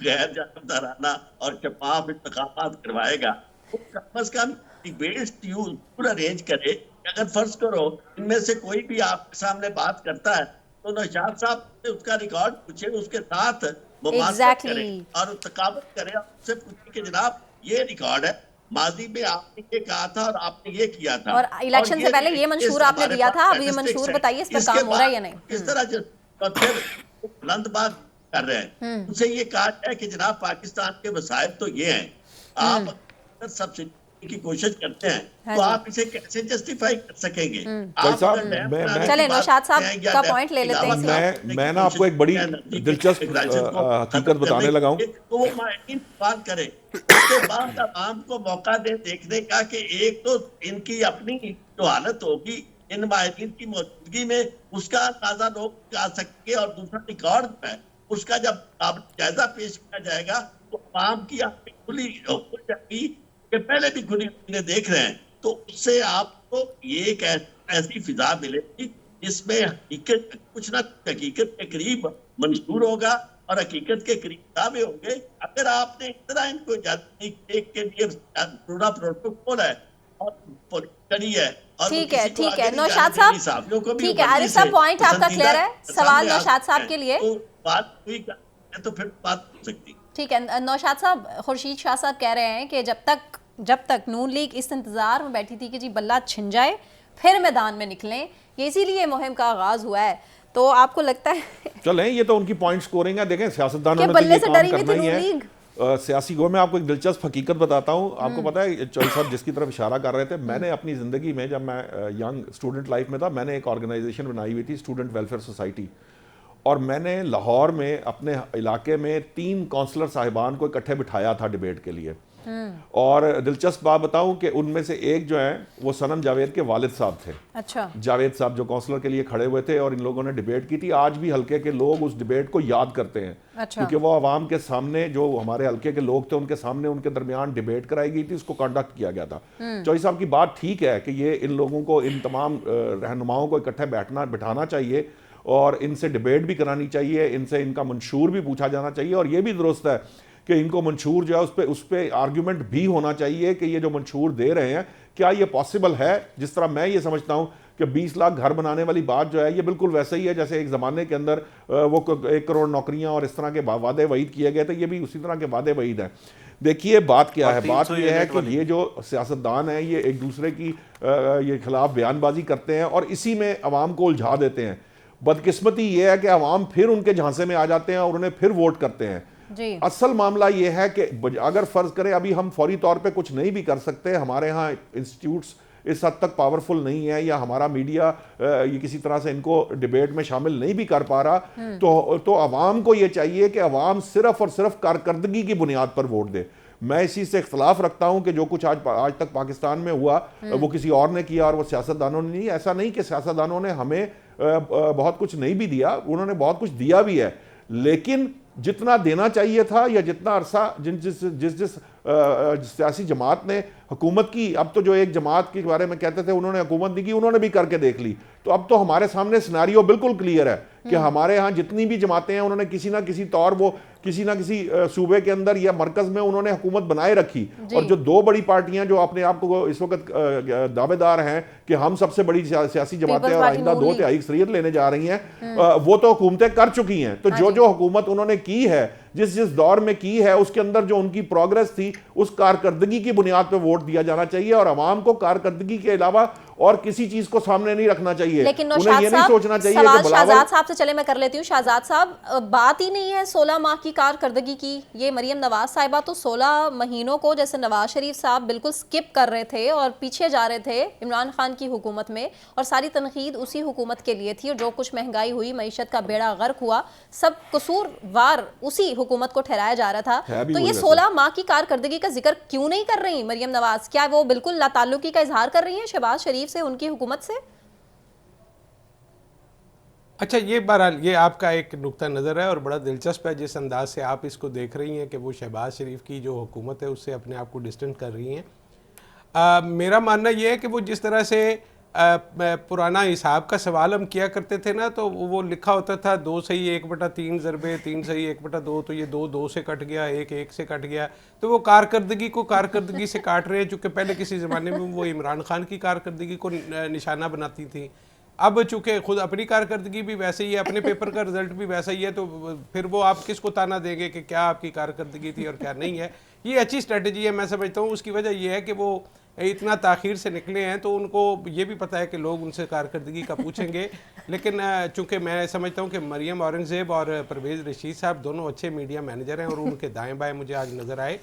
गैर जानबदाराना और शफाफ इंतखाबात करवाएगा, वो कम से कम डिबेट्स अरेंज करे। अगर फर्ज करो इनमें से कोई भी आपके सामने बात करता है तो नौशाद साहब से उसका रिकॉर्ड पूछे, उसके साथ मुबाशरत करे और तकाबत करे, उससे पूछे कि जनाब ये रिकॉर्ड है, माजी में आपने ये कहा था और आपने ये किया था, और इलेक्शन से पहले ये मंशूर आपने दिया था, अब ये मंशूर बताइए इस पर काम हो रहा है या नहीं। इस तरह फिर बुलंद बात कर रहे हैं, उनसे ये कहा जाए कि जनाब पाकिस्तान के वसाइल तो ये हैं, आप सब्सिडी की कोशिश करते हैं तो आप इसे कैसे जस्टिफाई कर सकेंगे। चले नौशाद साहब का पॉइंट ले लेते हैं। मैं ना आपको एक बड़ी दिलचस्प हकीकत बताने लगा हूं, तो वो बात करें, उसके बाद आवाम को मौका दे देखने का कि एक तो इनकी अपनी जो हालत होगी इन माहिरीन की मौजूदगी में, उसका अंदाजा लोग कर सकेंगे, और दूसरा रिकॉर्ड है उसका जब जायजा पेश किया जाएगा तो आवाम की आपकी खुली हो जाएगी कि पहले भी खुली देख रहे हैं, तो उससे आपको ये एक ऐसी फिजा मिलेगी जिसमें हकीकत कुछ ना हकीकत के करीब मंशूर होगा और हकीकत के करीब दावे होंगे। अगर आपने इतना इनको एक के लिए पूरा प्रोटोकॉल है और करी है, ठीक है नौशाद साहब, ठीक है आरिफ साहब, पॉइंट आपका क्लियर है। सवाल नौशाद साहब के लिए, तो बात हुई तो फिर बात हो सकती। ठीक है नौशाद साहब, खुर्शीद शाह साहब कह रहे हैं कि जब तक नून लीग इस इंतजार में बैठी थी कि जी बल्ला छिन जाए फिर मैदान में निकलें, ये इसीलिए मुहिम का आगाज हुआ है। तो आपको लगता है चलें, ये तो उनकी पॉइंट स्कोरिंग है। देखें सियासतदानों ने तो बल्ले ये से काम डरी हुई करना थी ही नून है। लीग? सियासी गो में आपको एक दिलचस्प हकीकत बताता हूँ। आपको पता है चौधरी साहब जिसकी तरफ इशारा कर रहे थे, मैंने अपनी ज़िंदगी में जब मैं यंग स्टूडेंट लाइफ में था, मैंने एक ऑर्गेनाइजेशन बनाई हुई थी, स्टूडेंट वेलफेयर सोसाइटी, और मैंने लाहौर में अपने इलाके में 3 काउंसलर साहिबान को इकट्ठे बिठाया था डिबेट के लिए। और दिलचस्प बात बताऊं कि उनमें से एक जो है वो सनम जावेद के वालिद साहब थे। अच्छा, जावेद साहब जो काउंसलर के लिए खड़े हुए थे, और इन लोगों ने डिबेट की थी। आज भी हल्के के लोग उस डिबेट को याद करते हैं। अच्छा। क्योंकि वो आवाम के सामने, जो हमारे हल्के के लोग थे उनके सामने, उनके दरमियान डिबेट कराई गई थी, उसको कंडक्ट किया गया था। चौधरी साहब की बात ठीक है कि ये इन लोगों को, इन तमाम रहनुमाओं को इकट्ठे बिठाना चाहिए और इनसे डिबेट भी करानी चाहिए, इनसे इनका मंशूर भी पूछा जाना चाहिए। और ये भी दुरुस्त है कि इनको मंशूर जो है उस पर आर्ग्यूमेंट भी होना चाहिए कि ये जो मंशूर दे रहे हैं क्या ये पॉसिबल है। जिस तरह मैं ये समझता हूँ कि 20 लाख घर बनाने वाली बात जो है ये बिल्कुल वैसे ही है जैसे एक ज़माने के अंदर वो 1 करोड़ नौकरियां और इस तरह के वादे वईद किए गए थे। ये भी उसी तरह के वादे वईद हैं। देखिए बात क्या है, बात ये है कि ये जो सियासतदान है ये एक दूसरे की ये खिलाफ बयानबाजी करते हैं और इसी में अवाम को उलझा देते हैं। बदकिस्मती ये है कि अवाम फिर उनके झांसे में आ जाते हैं और उन्हें फिर वोट करते हैं। जी। असल मामला ये है कि अगर फर्ज करें अभी हम फौरी तौर पे कुछ नहीं भी कर सकते, हमारे यहाँ इंस्टीट्यूट्स इस हद तक पावरफुल नहीं है या हमारा मीडिया ये किसी तरह से इनको डिबेट में शामिल नहीं भी कर पा रहा, तो अवाम को ये चाहिए कि अवाम सिर्फ और सिर्फ कारकर्दगी की बुनियाद पर वोट दे। मैं इसी से इख्तलाफ रखता हूं कि जो कुछ आज तक पाकिस्तान में हुआ वो किसी और ने किया और वो सियासतदानों ने नहीं। ऐसा नहीं कि सियासतदानों ने हमें बहुत कुछ नहीं भी दिया, उन्होंने बहुत कुछ दिया भी है, लेकिन जितना देना चाहिए था या जितना अरसा जिस सियासी जमात ने हुकूमत की, अब तो जो एक जमात के बारे में कहते थे उन्होंने हुकूमत नहीं की, उन्होंने भी करके देख ली। तो अब तो हमारे सामने सिनेरियो बिल्कुल क्लियर है कि हमारे यहाँ जितनी भी जमातें हैं उन्होंने किसी ना किसी तौर वो किसी ना किसी सूबे के अंदर या मरकज में उन्होंने हुकूमत बनाए रखी। और जो 2 बड़ी पार्टियां जो अपने आप को इस वक्त दावेदार हैं कि हम सबसे बड़ी सियासी जमातें और आइंदा 2/3 अक्सरियत लेने जा रही हैं, वो तो हुकूमतें कर चुकी हैं। तो जो हुकूमत उन्होंने की है, जिस दौर में की है, उसके अंदर जो उनकी प्रोग्रेस थी उस कारकर्दगी की बुनियाद पर वोट दिया जाना चाहिए और आवाम को कारकर्दगी के अलावा और किसी चीज को सामने नहीं रखना चाहिए। लेकिन उन्हें ये नहीं सोचना चाहिए कि शहजाद साहब से चले मैं कर लेती हूँ। शहजाद साहब, बात ही नहीं है 16 माह की कारकर्दगी की। ये मरियम नवाज साहिबा तो 16 महीनों को, जैसे नवाज शरीफ साहब बिल्कुल स्किप कर रहे थे और पीछे जा रहे थे इमरान खान की हुकूमत में, और सारी तनकीद उसी हुकूमत के लिए थी। और जो कुछ महंगाई हुई, मईशत का बेड़ा गर्क हुआ, सब कसूरवार उसी हुकूमत को ठहराया जा रहा था। तो ये 16 माह की कारकर्दगी का जिक्र क्यों नहीं कर रही मरियम नवाज? क्या वो बिल्कुल लाताल्लुकी का इजहार कर रही हैं शहबाज शरीफ से, उनकी हुकूमत से? अच्छा, ये बहरहाल ये आपका एक नुक्ता नज़र है और बड़ा दिलचस्प है जिस अंदाज से आप इसको देख रही हैं कि वो शहबाज शरीफ की जो हुकूमत है उससे अपने आप को डिस्टेंट कर रही हैं। मेरा मानना ये है कि वो जिस तरह से पुराना हिसाब का सवाल हम किया करते थे ना, तो वो लिखा होता था 2 सही 1/3 ज़रबे 3 सही 1/2, तो ये 2 से कट गया, 1 से कट गया। तो वो कारकर्दगी को कारकर्दगी से काट रहे हैं, चूँकि पहले किसी ज़माने में वो इमरान खान की कारकर्दगी को निशाना बनाती थी। अब चूँकि खुद अपनी कारकर्दगी भी वैसे ही है, अपने पेपर का रिजल्ट भी वैसा ही है, तो फिर वो आप किसको ताना देंगे कि क्या आपकी कारकर्दगी थी और क्या नहीं है। ये अच्छी स्ट्रेटजी है, मैं समझता हूँ। उसकी वजह यह है कि वो इतना ताख़ीर से निकले हैं, तो उनको ये भी पता है कि लोग उनसे कारकर्दगी का पूछेंगे। लेकिन चूँकि मैं समझता हूँ कि मरियम औरंगज़ेब और परवेज़ रशीद साहब दोनों अच्छे मीडिया मैनेजर हैं और उनके दाएँ बाएँ मुझे आज नज़र आए।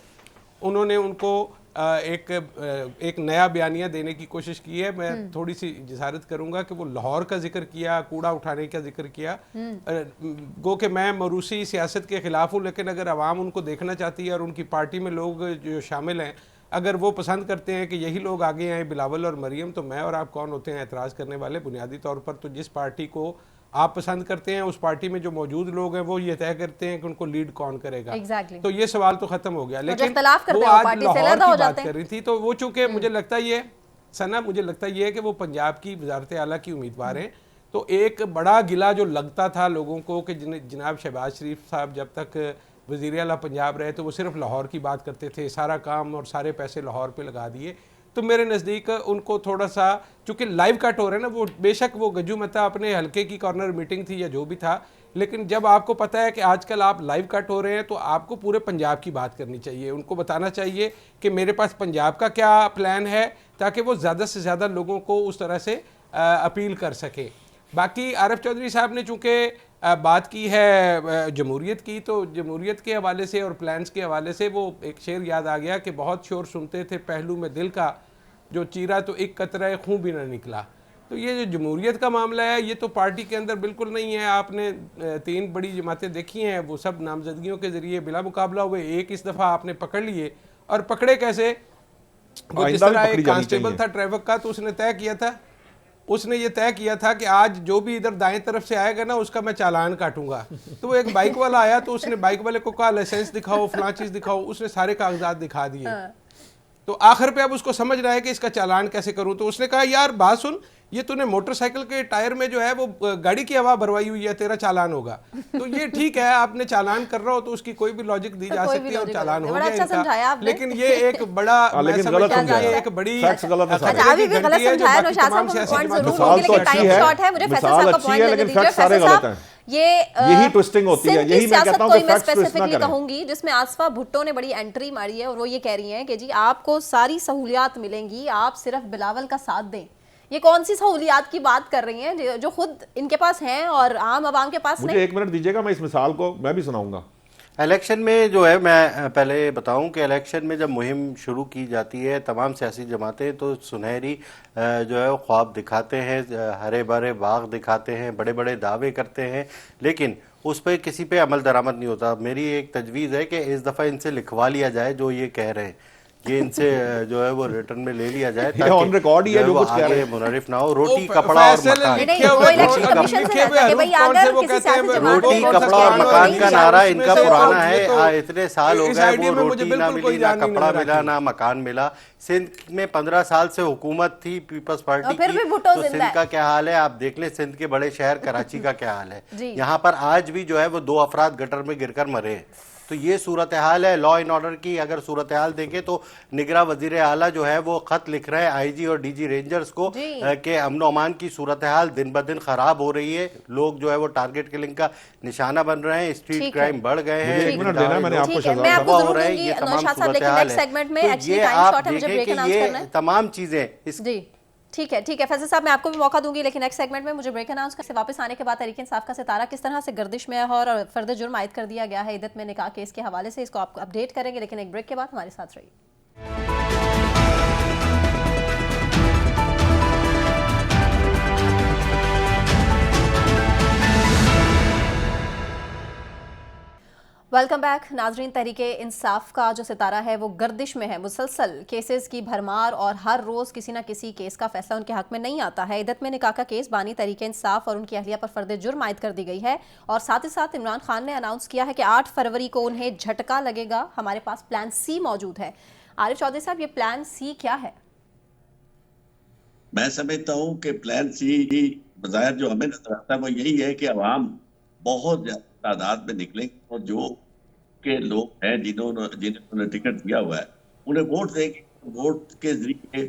उन्होंने उनको एक नया बयानिया देने की कोशिश की है। मैं थोड़ी सी जसारत करूंगा कि वो लाहौर का जिक्र किया, कूड़ा उठाने का जिक्र किया। गो कि मैं मरूसी सियासत के ख़िलाफ़ हूँ, लेकिन अगर आवाम उनको देखना चाहती है और उनकी पार्टी में लोग जो शामिल हैं, अगर वो पसंद करते हैं कि यही लोग आगे आए, बिलावल और मरियम, तो मैं और आप कौन होते हैं एतराज़ करने वाले? बुनियादी तौर पर तो जिस पार्टी को आप पसंद करते हैं उस पार्टी में जो मौजूद लोग हैं वो ये तय करते हैं कि उनको लीड कौन करेगा। exactly. तो ये सवाल तो खत्म हो गया। लेकिन वो आज लाहौर की बात कर रही थी, तो वो चूंकि मुझे लगता ये सना मुझे लगता ये है कि वो पंजाब की वजारत आला की उम्मीदवार हैं। तो एक बड़ा गिला जो लगता था लोगों को कि जनाब शहबाज शरीफ साहब जब तक वज़ीर आला पंजाब रहे तो वो सिर्फ लाहौर की बात करते थे, सारा काम और सारे पैसे लाहौर पे लगा दिए। तो मेरे नज़दीक उनको थोड़ा सा, चूँकि लाइव कट हो रहा है ना, वो बेशक वो गज्जू मता अपने हल्के की कॉर्नर मीटिंग थी या जो भी था, लेकिन जब आपको पता है कि आजकल आप लाइव कट हो रहे हैं तो आपको पूरे पंजाब की बात करनी चाहिए, उनको बताना चाहिए कि मेरे पास पंजाब का क्या प्लान है, ताकि वो ज़्यादा से ज़्यादा लोगों को उस तरह से अपील कर सके। बाकी आरिफ चौधरी साहब ने चूँकि बात की है जमहूरियत की, तो जमहूरियत के हवाले से और प्लान्स के हवाले से वो एक शेर याद आ गया कि बहुत शोर सुनते थे पहलू में दिल का, जो चीरा तो एक कतरा खून भी ना निकला। तो ये जो जमहूरियत का मामला है ये तो पार्टी के अंदर बिल्कुल नहीं है। आपने 3 बड़ी जमातें देखी हैं, वो सब नामजदगियों के ज़रिए बिला मुकाबला हुए, एक इस दफ़ा आपने पकड़ लिए। और पकड़े कैसे? वो जिस तरह एक कांस्टेबल था ट्रैफिक का, तो उसने तय किया था, उसने ये तय किया था कि आज जो भी इधर दाएं तरफ से आएगा ना उसका मैं चालान काटूंगा। तो वो एक बाइक वाला आया तो उसने बाइक वाले को कहा लाइसेंस दिखाओ, फलां चीज़ दिखाओ, उसने सारे कागजात दिखा दिए। तो आखिर पे अब उसको समझ रहा है कि इसका चालान कैसे करूं। तो उसने कहा यार बात सुन, ये तूने मोटरसाइकिल के टायर में जो है वो गाड़ी की हवा भरवाई हुई है, तेरा चालान होगा। तो ये ठीक है, आपने चालान कर रहा हो तो उसकी कोई भी लॉजिक दी जा सकती है और चालान हो गया इनका। लेकिन ये एक बड़ा लेकिन गलत समझाया, एक बड़ी फैक्ट्स गलत है। अच्छा अभी भी गलत समझाया नौशाद साहब, पॉइंट जरूर होंगे लेकिन टाइम शॉर्ट है, मुझे फैसल साहब का पॉइंट लेने दीजिए। फैसल साहब यही ट्विस्टिंग होती है, यही मैं कहता हूं कि फैक्ट्स ट्विस्ट ना करें। कहूंगी जिसमें आसफा भुट्टो ने बड़ी एंट्री मारी है और वो ये कह रही हैं कि जी आपको सारी सहूलियात मिलेंगी, आप सिर्फ बिलावल का साथ दें। ये कौन सी सहूलियात की बात कर रही हैं जो खुद इनके पास हैं और आम आवाम के पास नहीं? मुझे 1 मिनट दीजिएगा, मैं इस मिसाल को मैं भी सुनाऊंगा। इलेक्शन में जो है, मैं पहले बताऊं कि इलेक्शन में जब मुहिम शुरू की जाती है तमाम सियासी जमातें तो सुनहरी जो है वो ख्वाब दिखाते हैं, हरे भरे बाग दिखाते हैं, बड़े बड़े दावे करते हैं, लेकिन उस पर किसी पे अमल दरामद नहीं होता। मेरी एक तजवीज़ है कि इस दफ़ा इनसे लिखवा लिया जाए जो ये कह रहे हैं, ये इनसे जो है वो रिटर्न में ले लिया जाए ताकि ऑन रिकॉर्ड ही है जो कुछ कह रहे हैं, मुनरिफ ना हो। रोटी कपड़ा और मकान, रोटी कपड़ा और मकान का नारा इनका पुराना है। इतने साल हो गए वो रोटी ना मिली, ना कपड़ा मिला, ना मकान मिला। सिंध में 15 साल से हुकूमत थी पीपल्स पार्टी की, तो सिंध का क्या हाल है आप देख लें। सिंध के बड़े शहर कराची का क्या हाल है। यहाँ पर आज भी जो है वो 2 अफराद गटर में गिरकर मरे हैं। तो ये सूरत हाल है। लॉ एंड ऑर्डर की अगर सूरत हाल देखें तो निगरां वजीर आला जो है वो खत लिख रहे हैं आईजी और डीजी रेंजर्स को कि अमन अमान की सूरत हाल दिन ब दिन खराब हो रही है। लोग जो है वो टारगेट किलिंग का निशाना बन रहे हैं, स्ट्रीट क्राइम बढ़ गए हैं, ये तमाम चीजें। ठीक है फैसल साहब मैं आपको भी मौका दूंगी, लेकिन नेक्स्ट सेगमेंट में मुझे ब्रेक अनाउंस करके वापस आने के बाद तहरीक इंसाफ का सितारा किस तरह से गर्दिश में है और फर्द जुर्म आयद कर दिया गया है इद्दत में निकाह केस के हवाले से, इसको आपको अपडेट करेंगे। लेकिन एक ब्रेक के बाद हमारे साथ रहिए। वेलकम बैक नाजरीन। तहरीके इंसाफ का जो सितारा है वो गर्दिश में है। मुसलसल केसेस की भरमार और हर रोज़ किसी ना किसी केस का फैसला उनके हक में नहीं आता है। इद्दत में निकाह का केस बानी तहरीके इंसाफ और उनकी अहलिया पर फर्द जुर्म आयद कर दी गई है और साथ ही साथ इमरान खान ने अनाउंस किया है कि 8 फरवरी को उन्हें झटका लगेगा। हमारे पास प्लान सी मौजूद है। आरिफ चौधरी साहब, ये प्लान सी क्या है? मैं समझता हूँ कि प्लान सी बज़ाहिर जो हमें नजर आता है वो यही है कि अवाम बहुत ज्यादा तादाद में निकलेंगे और जो के लोग हैं जिन्होंने टिकट दिया हुआ है उन्हें वोट देंगे। वोट के जरिए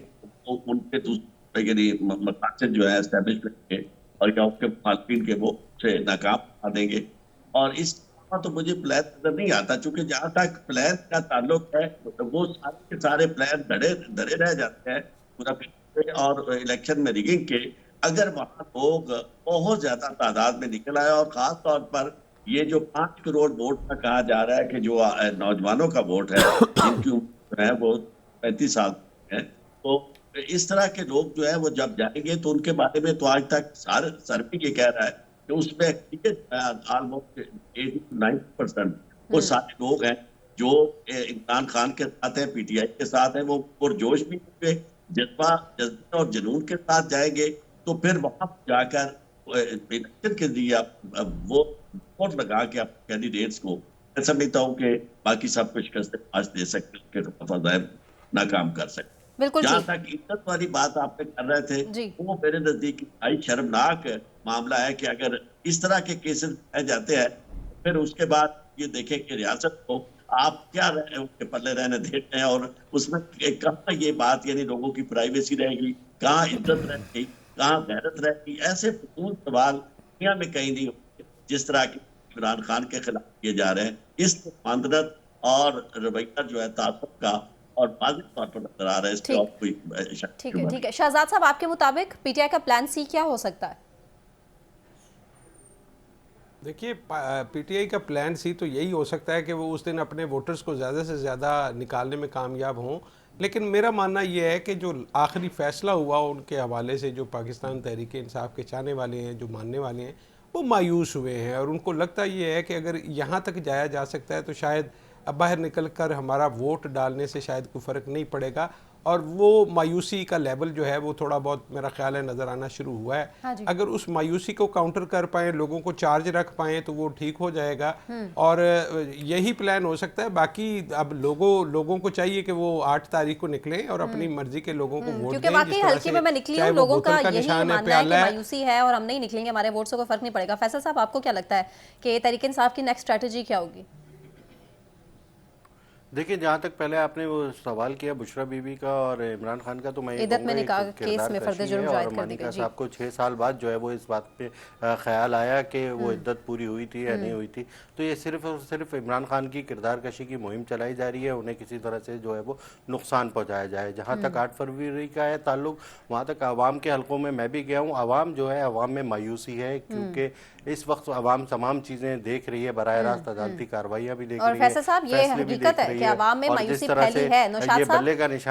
उनके दूसरे यानी मकासद जो है एस्टेब्लिशमेंट के और क्या उसके मुखालिफिन के वो से नाकाम बना देंगे। और इस तो मुझे प्लान नजर नहीं आता, चूंकि जहां तक प्लान का ताल्लुक है वो सारे के सारे प्लान धरे रह जाते हैं और इलेक्शन में रिगिंग के। अगर वहां लोग बहुत ज्यादा तादाद में निकल आए और खास तौर पर ये जो 5 करोड़ वोट का कहा जा रहा है कि जो नौजवानों का वोट है जिनकी उम्र है वो 35 साल है, तो इस तरह के लोग जो है वो जब जाएंगे तो उनके बारे में तो आज तक सारे सर्वे ये कह रहा है कि उसमें ऑलमोस्ट 80-90% वो सारे लोग हैं जो इमरान खान के साथ है, पीटीआई के साथ है। वो पुरजोश भी होंगे, जज्बा और जुनून के साथ जाएंगे। तो फिर वहां जाकर इलेक्शन के लिए वो वोट लगा के आप कैंडिडेट्स को, मैं समझता हूँ कि बाकी सब कुछ आज दे सकते, नाकाम कर सकते। जहाँ तक इज्जत वाली बात आपने कर रहे थे वो मेरे नजदीक भाई शर्मनाक मामला है कि अगर इस तरह के केसेस पाए जाते हैं फिर उसके बाद ये देखें कि रियासत को आप क्या उनके पल्ले रहने देते हैं और उसमें कहाँ ये बात यानी लोगों की प्राइवेसी रहेगी, कहाँ इज्जत रहेगी, कहाँ गैरत रहेगी। ऐसे फजूल सवाल दुनिया में कहीं नहीं होते। जिस तरह के इमरान खान के खिलाफ किए जा रहे हैं, इस मानदत और रवैया जो है तासुब का और वाज़ेह तौर पर नजर आ रहा है। इसमें और कोई शक ठीक है, ठीक है। शहजाद साहब, आपके मुताबिक पीटीआई का प्लान सी क्या हो सकता है? देखिए, पीटीआई का प्लान सी तो यही हो सकता है कि वो उस दिन अपने वोटर्स को ज़्यादा से ज़्यादा निकालने में कामयाब हों। लेकिन मेरा मानना ये है कि जो आखिरी फ़ैसला हुआ उनके हवाले से, जो पाकिस्तान तहरीक इंसाफ के चाहने वाले हैं, जो मानने वाले हैं, वो मायूस हुए हैं और उनको लगता ये है कि अगर यहाँ तक जाया जा सकता है तो शायद अब बाहर निकल कर हमारा वोट डालने से शायद कोई फ़र्क नहीं पड़ेगा। और वो मायूसी का लेवल जो है वो थोड़ा बहुत मेरा ख्याल है नज़र आना शुरू हुआ है। हाँ जी। अगर उस मायूसी को काउंटर कर पाएँ, लोगों को चार्ज रख पाएँ तो वो ठीक हो जाएगा और यही प्लान हो सकता है। बाकी अब लोगों को चाहिए कि वो 8 तारीख को निकलें और अपनी मर्जी के लोगों को वोट दें। क्योंकि वाकई हल्के में मैं निकली हूँ, लोगों का यही मानना है कि मायूसी है और हम नहीं निकलेंगे, हमारे वोट से कोई फर्क नहीं पड़ेगा। फैसल साहब, आपको क्या लगता है कि तहरीक इंसाफ की नेक्स्ट स्ट्रेटजी क्या होगी? देखिए, जहाँ तक पहले आपने वो सवाल किया बुशरा बीबी का और इमरान खान का, तो मैं इद्दत में निकाह केस में फर्द जुर्म जायद कर दी गई। साहब को 6 साल बाद जो है वो इस बात पे ख्याल आया कि वो इद्दत पूरी हुई थी या नहीं हुई थी। तो ये सिर्फ और सिर्फ इमरान खान की किरदार कशी की मुहिम चलाई जा रही है, उन्हें किसी तरह से जो है वो नुकसान पहुँचाया जाए। जहाँ तक 8 फरवरी का है ताल्लुक, वहाँ तक आवाम के हलकों में मैं भी गया हूँ। आवाम जो है, आवाम में मायूसी है क्योंकि इस वक्त आवाम तमाम चीज़ें देख रही है, बराह रास्त अदालती कार्रवाइयाँ भी देख रही है। और फैसल साहब, ये हकीकत है कि आवाम में मायूसी फैली है। नौशाद साहब,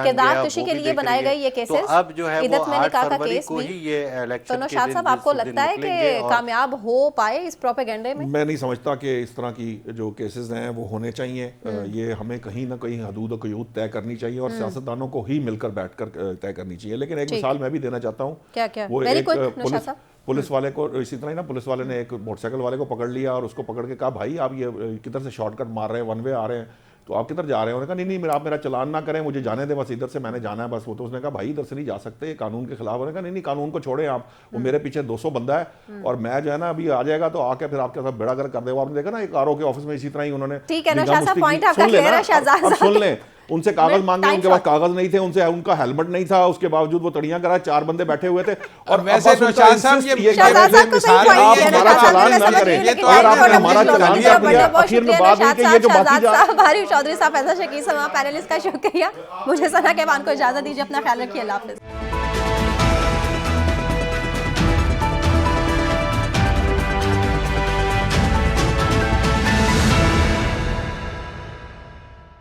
किरदार कशी के लिए बनाए गए ये केसेस, तो अब जो है वो 8 फरवरी को ही ये इलेक्शन तो नौशाद साहब, आपको लगता है कि कामयाब हो पाए इस प्रोपेगेंडे में? मैं नहीं समझता कि इस तरह की जो केसेस हैं वो होने चाहिए। ये हमें कहीं ना कहीं हदूद और क़यूद तय करनी चाहिए और सियासतदानों को ही मिलकर बैठकर तय करनी चाहिए। लेकिन एक मिसाल मैं भी देना चाहता हूँ। क्या? वो वेरी एक क्विक, पुलिस वाले को, इसी तरह ही ना, पुलिस वाले ने एक मोटरसाइकिल वाले को पकड़ लिया और उसको पकड़ के कहा, भाई आप ये किधर से शॉर्टकट मार रहे हैं, वन वे आ रहे हैं, तो आप किधर जा रहे हैं? उन्होंने कहा नहीं, आप मेरा चलान ना करें, मुझे जाने दें, बस इधर से मैंने जाना है बस। वो तो उसने कहा भाई इधर से नहीं जा सकते, ये कानून के खिलाफ। उन्होंने कहा नहीं, कानून को छोड़े आप, वो मेरे पीछे 200 बंदा है और मैं जो है ना अभी आ जाएगा तो आके फिर आपके साथ बेड़ा कर देगा। आपने देखा ना एक आरओ के ऑफिस में इसी तरह ही उन्होंने। ठीक है नौशाद साहब, पॉइंट आपका क्लियर है। शहजाद साहब, सुन लें, उनसे कागज मांगे, उनके पास कागज नहीं थे, उनसे उनका हेलमेट नहीं था, उसके बावजूद वो तड़ियां करा, 4 बंदे बैठे हुए थे। और वैसे नौशाद साहब, ये हमारा चलान ना करें, अगर आपने हमारा चलान कर दिया, आखिर में बात हुई कि ये जो बाकी आरिफ चौधरी साहब, फैसल शकील साहब, पैनलिस्ट का शुक्रिया। मुझे सना कहवान को इजाजत दीजिए, अपना ख्याल रखिए, अल्लाह हाफिज़।